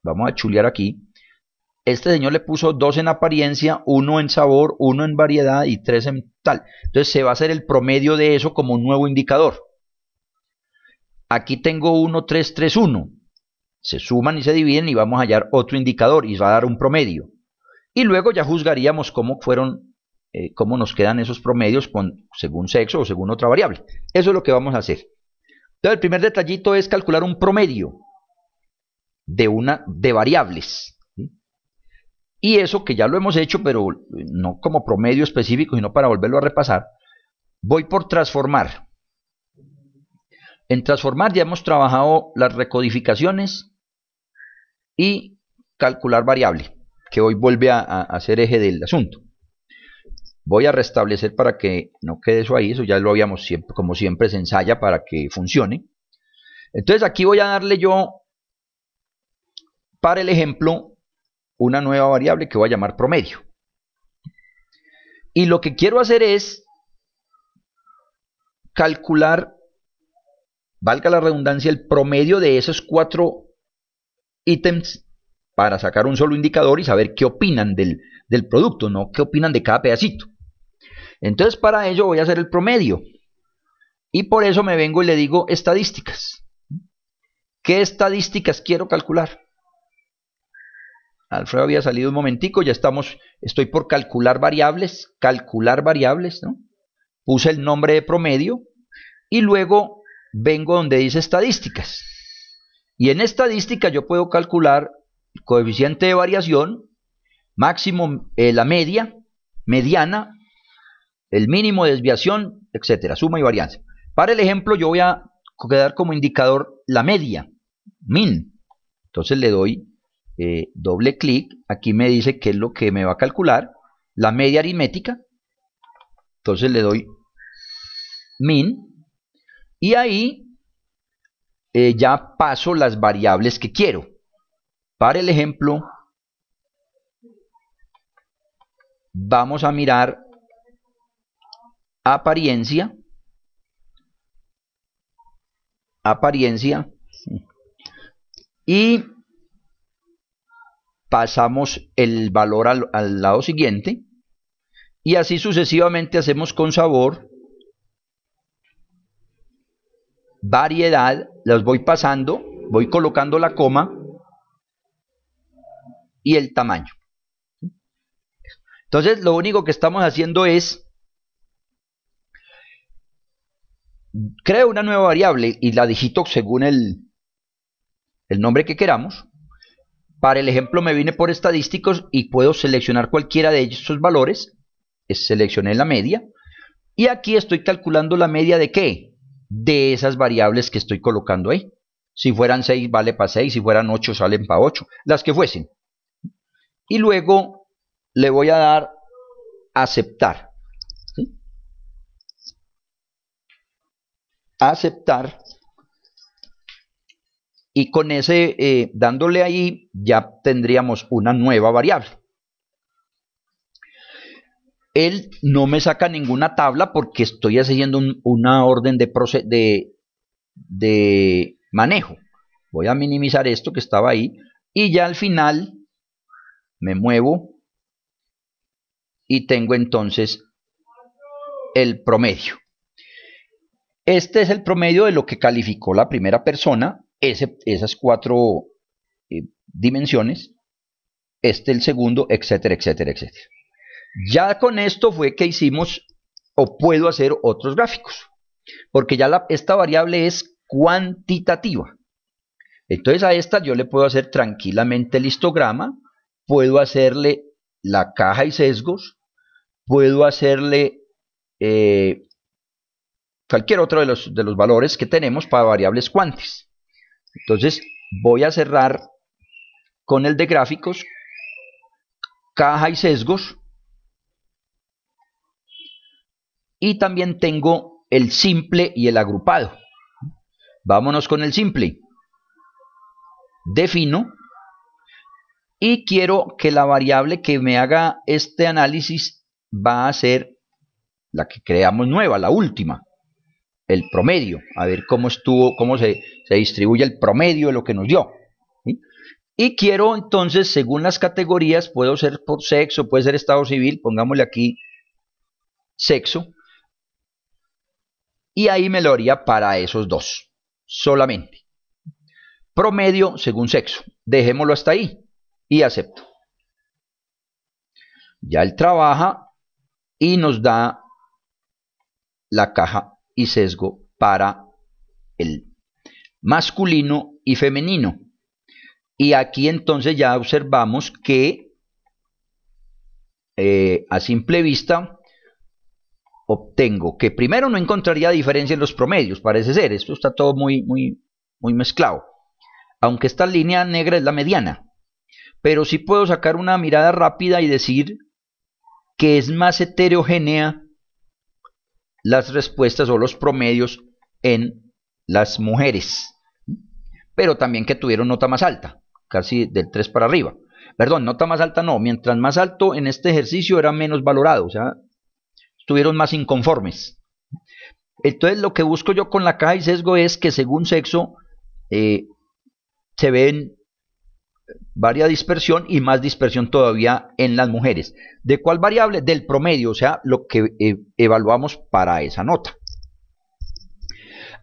vamos a chulear aquí, este señor le puso 2 en apariencia, 1 en sabor, 1 en variedad y 3 en tal. Entonces se va a hacer el promedio de eso como un nuevo indicador. Aquí tengo 1, 3, 3, 1. Se suman y se dividen y vamos a hallar otro indicador y va a dar un promedio. Y luego ya juzgaríamos cómo fueron, cómo nos quedan esos promedios según sexo o según otra variable. Eso es lo que vamos a hacer. Entonces el primer detallito es calcular un promedio de variables. ¿Sí? Y eso que ya lo hemos hecho, pero no como promedio específico, sino para volverlo a repasar, voy por transformar. En transformar ya hemos trabajado las recodificaciones y calcular variable, que hoy vuelve a ser eje del asunto. Voy a restablecer para que no quede eso ahí, eso ya lo habíamos siempre, como siempre se ensaya para que funcione. Entonces aquí voy a darle yo, para el ejemplo, una nueva variable que voy a llamar promedio. Y lo que quiero hacer es calcular, valga la redundancia, el promedio de esos 4 ítems para sacar un solo indicador y saber qué opinan del producto, no qué opinan de cada pedacito. Entonces para ello voy a hacer el promedio. Y por eso me vengo y le digo estadísticas. ¿Qué estadísticas quiero calcular? Alfredo había salido un momentico, ya estoy por calcular variables, ¿no? Puse el nombre de promedio y luego vengo donde dice estadísticas. Y en estadística yo puedo calcular el coeficiente de variación, máximo, la media, mediana, el mínimo de desviación, etcétera, suma y varianza. Para el ejemplo yo voy a quedar como indicador la media, min. Entonces le doy doble clic, aquí me dice qué es lo que me va a calcular, la media aritmética. Entonces le doy min y ahí ya paso las variables que quiero. Para el ejemplo vamos a mirar apariencia y pasamos el valor al lado siguiente y así sucesivamente hacemos con sabor, variedad, las voy pasando, voy colocando la coma y el tamaño. Entonces lo único que estamos haciendo es creo una nueva variable y la digito según el nombre que queramos. Para el ejemplo me vine por estadísticos y puedo seleccionar cualquiera de esos valores. Seleccioné la media y aquí estoy calculando la media de ¿qué? De esas variables que estoy colocando ahí. Si fueran 6 vale para 6, si fueran 8 salen para 8, las que fuesen. Y luego le voy a dar aceptar. ¿Sí? Aceptar. Y con ese, dándole ahí, ya tendríamos una nueva variable. Él no me saca ninguna tabla porque estoy haciendo una orden de manejo. Voy a minimizar esto que estaba ahí y ya al final me muevo y tengo entonces el promedio. Este es el promedio de lo que calificó la primera persona, esas 4 dimensiones, el segundo, etcétera, etcétera, etcétera. Ya con esto fue que hicimos o puedo hacer otros gráficos, porque ya esta variable es cuantitativa. Entonces a esta yo le puedo hacer tranquilamente el histograma, puedo hacerle la caja y sesgos, puedo hacerle cualquier otro de los valores que tenemos para variables cuantis. Entonces voy a cerrar con el de gráficos, caja y sesgos, y también tengo el simple y el agrupado. Vámonos con el simple. Defino y quiero que la variable que me haga este análisis va a ser la que creamos nueva, la última, el promedio. A ver cómo estuvo, cómo se distribuye el promedio de lo que nos dio, ¿sí? Y quiero entonces, según las categorías, puedo ser por sexo, puede ser estado civil, pongámosle aquí sexo, y ahí me lo haría para esos dos solamente. Promedio según sexo, dejémoslo hasta ahí y acepto. Ya él trabaja y nos da la caja y sesgo para el masculino y femenino. Y aquí entonces ya observamos que a simple vista obtengo que primero no encontraría diferencia en los promedios, parece ser, esto está todo muy mezclado, aunque esta línea negra es la mediana, pero sí puedo sacar una mirada rápida y decir que es más heterogénea las respuestas o los promedios en las mujeres, pero también que tuvieron nota más alta, casi del 3 para arriba. Perdón, nota más alta no, mientras más alto en este ejercicio era menos valorado, o sea, estuvieron más inconformes. Entonces lo que busco yo con la caja y sesgo es que según sexo se ven varia dispersión y más dispersión todavía en las mujeres. ¿De cuál variable? Del promedio, o sea, lo que evaluamos para esa nota.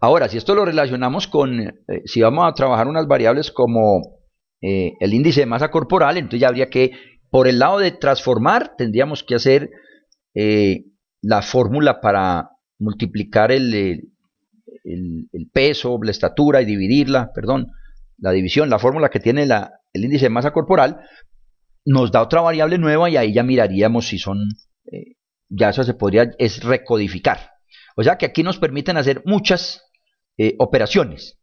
Ahora, si esto lo relacionamos con, si vamos a trabajar unas variables como el índice de masa corporal, entonces ya habría que, por el lado de transformar, tendríamos que hacer la fórmula para multiplicar el peso, la estatura y dividirla, perdón, la división, la fórmula que tiene el índice de masa corporal, nos da otra variable nueva y ahí ya miraríamos si son, ya eso se podría, es recodificar. O sea que aquí nos permiten hacer muchas operaciones.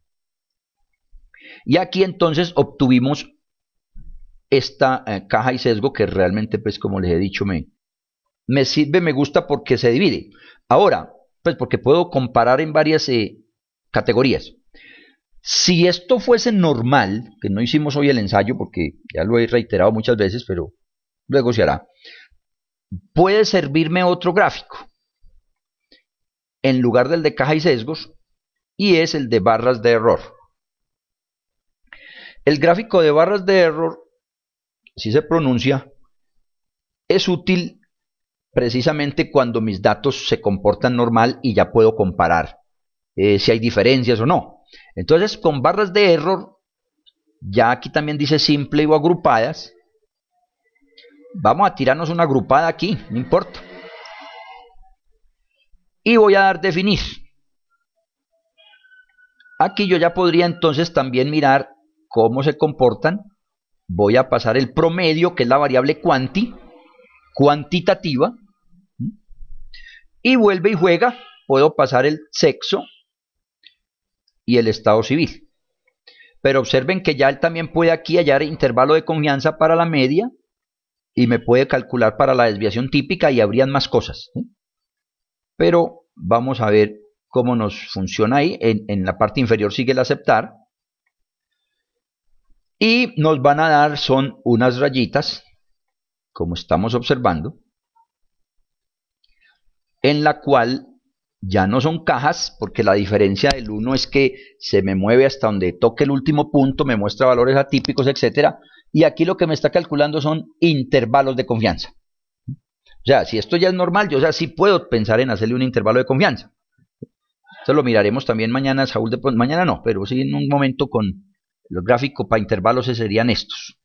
Y aquí entonces obtuvimos esta caja y sesgo que realmente, pues como les he dicho, me sirve, me gusta porque se divide. Ahora, pues porque puedo comparar en varias categorías. Si esto fuese normal, que no hicimos hoy el ensayo porque ya lo he reiterado muchas veces, pero luego se hará, puede servirme otro gráfico en lugar del de caja y sesgos, y es el de barras de error. El gráfico de barras de error, si se pronuncia, es útil precisamente cuando mis datos se comportan normal y ya puedo comparar si hay diferencias o no. Entonces, con barras de error, ya aquí también dice simple o agrupadas. Vamos a tirarnos una agrupada aquí, no importa. Y voy a dar definir. Aquí yo ya podría entonces también mirar cómo se comportan. Voy a pasar el promedio, que es la variable cuantitativa. Y vuelve y juega. Puedo pasar el sexo y el estado civil. Pero observen que ya él también puede aquí hallar intervalo de confianza para la media y me puede calcular para la desviación típica y habrían más cosas, ¿sí? Pero vamos a ver cómo nos funciona ahí. En la parte inferior sigue el aceptar y nos van a dar, son unas rayitas, como estamos observando, en la cual ya no son cajas, porque la diferencia del 1 es que se me mueve hasta donde toque el último punto, me muestra valores atípicos, etc. Y aquí lo que me está calculando son intervalos de confianza. O sea, si esto ya es normal, yo sí puedo pensar en hacerle un intervalo de confianza. Esto lo miraremos también mañana, Saúl, mañana no, pero sí en un momento con los gráficos para intervalos serían estos.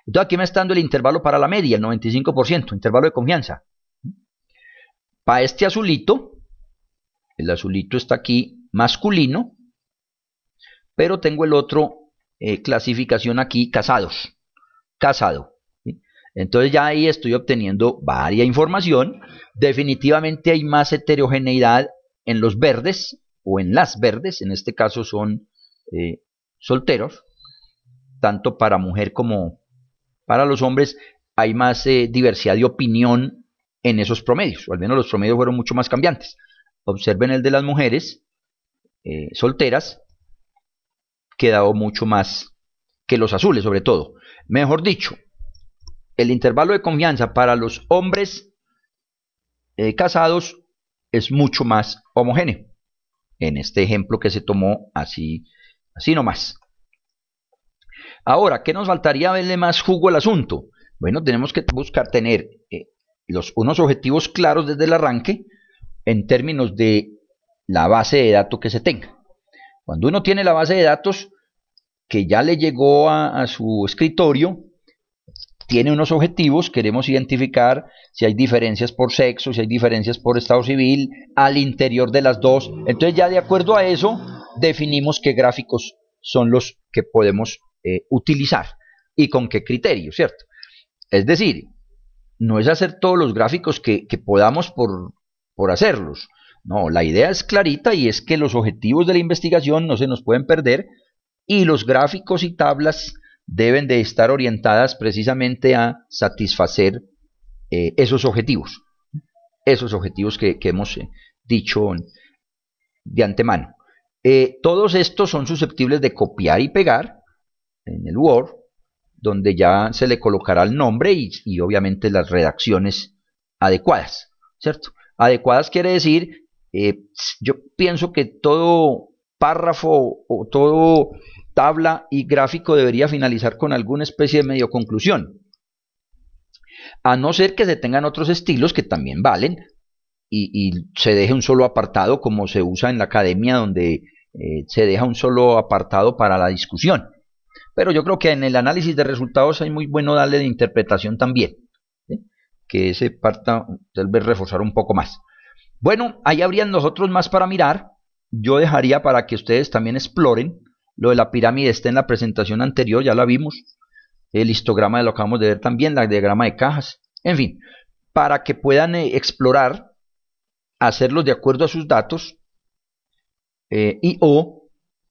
Entonces aquí me está dando el intervalo para la media, el 95%, intervalo de confianza. Para este azulito, el azulito está aquí masculino, pero tengo el otro clasificación aquí, casados, casado. ¿Sí? Entonces ya ahí estoy obteniendo varia información. Definitivamente hay más heterogeneidad en los verdes o en las verdes, en este caso son solteros, tanto para mujer como para los hombres, hay más diversidad de opinión en esos promedios, o al menos los promedios fueron mucho más cambiantes. Observen el de las mujeres solteras, quedado mucho más que los azules, sobre todo. Mejor dicho, el intervalo de confianza para los hombres casados es mucho más homogéneo. En este ejemplo que se tomó así nomás. Ahora, ¿qué nos faltaría verle más jugo al asunto? Bueno, tenemos que buscar tener unos objetivos claros desde el arranque en términos de la base de datos que se tenga. Cuando uno tiene la base de datos que ya le llegó a su escritorio, tiene unos objetivos, queremos identificar si hay diferencias por sexo, si hay diferencias por estado civil, al interior de las dos. Entonces ya de acuerdo a eso, definimos qué gráficos son los que podemos utilizar y con qué criterio, ¿cierto? Es decir, no es hacer todos los gráficos que podamos por hacerlos. No, la idea es clarita y es que los objetivos de la investigación no se nos pueden perder y los gráficos y tablas deben de estar orientadas precisamente a satisfacer esos objetivos que hemos dicho de antemano. Todos estos son susceptibles de copiar y pegar en el Word, donde ya se le colocará el nombre y obviamente las redacciones adecuadas, ¿cierto? Adecuadas quiere decir, yo pienso que todo párrafo o todo tabla y gráfico debería finalizar con alguna especie de medio conclusión, a no ser que se tengan otros estilos que también valen y se deje un solo apartado como se usa en la academia, donde se deja un solo apartado para la discusión. Pero yo creo que en el análisis de resultados es muy bueno darle de interpretación también, ¿sí? Que ese parta tal vez reforzar un poco más. Bueno, ahí habrían nosotros más para mirar. Yo dejaría para que ustedes también exploren. Lo de la pirámide está en la presentación anterior, ya la vimos. El histograma de lo acabamos de ver también, el diagrama de cajas. En fin, para que puedan explorar, hacerlos de acuerdo a sus datos o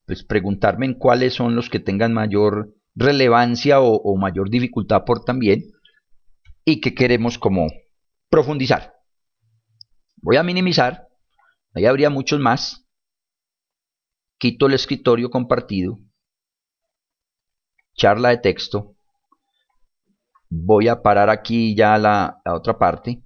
pues preguntarme en cuáles son los que tengan mayor relevancia o mayor dificultad por también y que queremos como profundizar. Voy a minimizar, ahí habría muchos más. Quito el escritorio compartido, charla de texto, voy a parar aquí ya la otra parte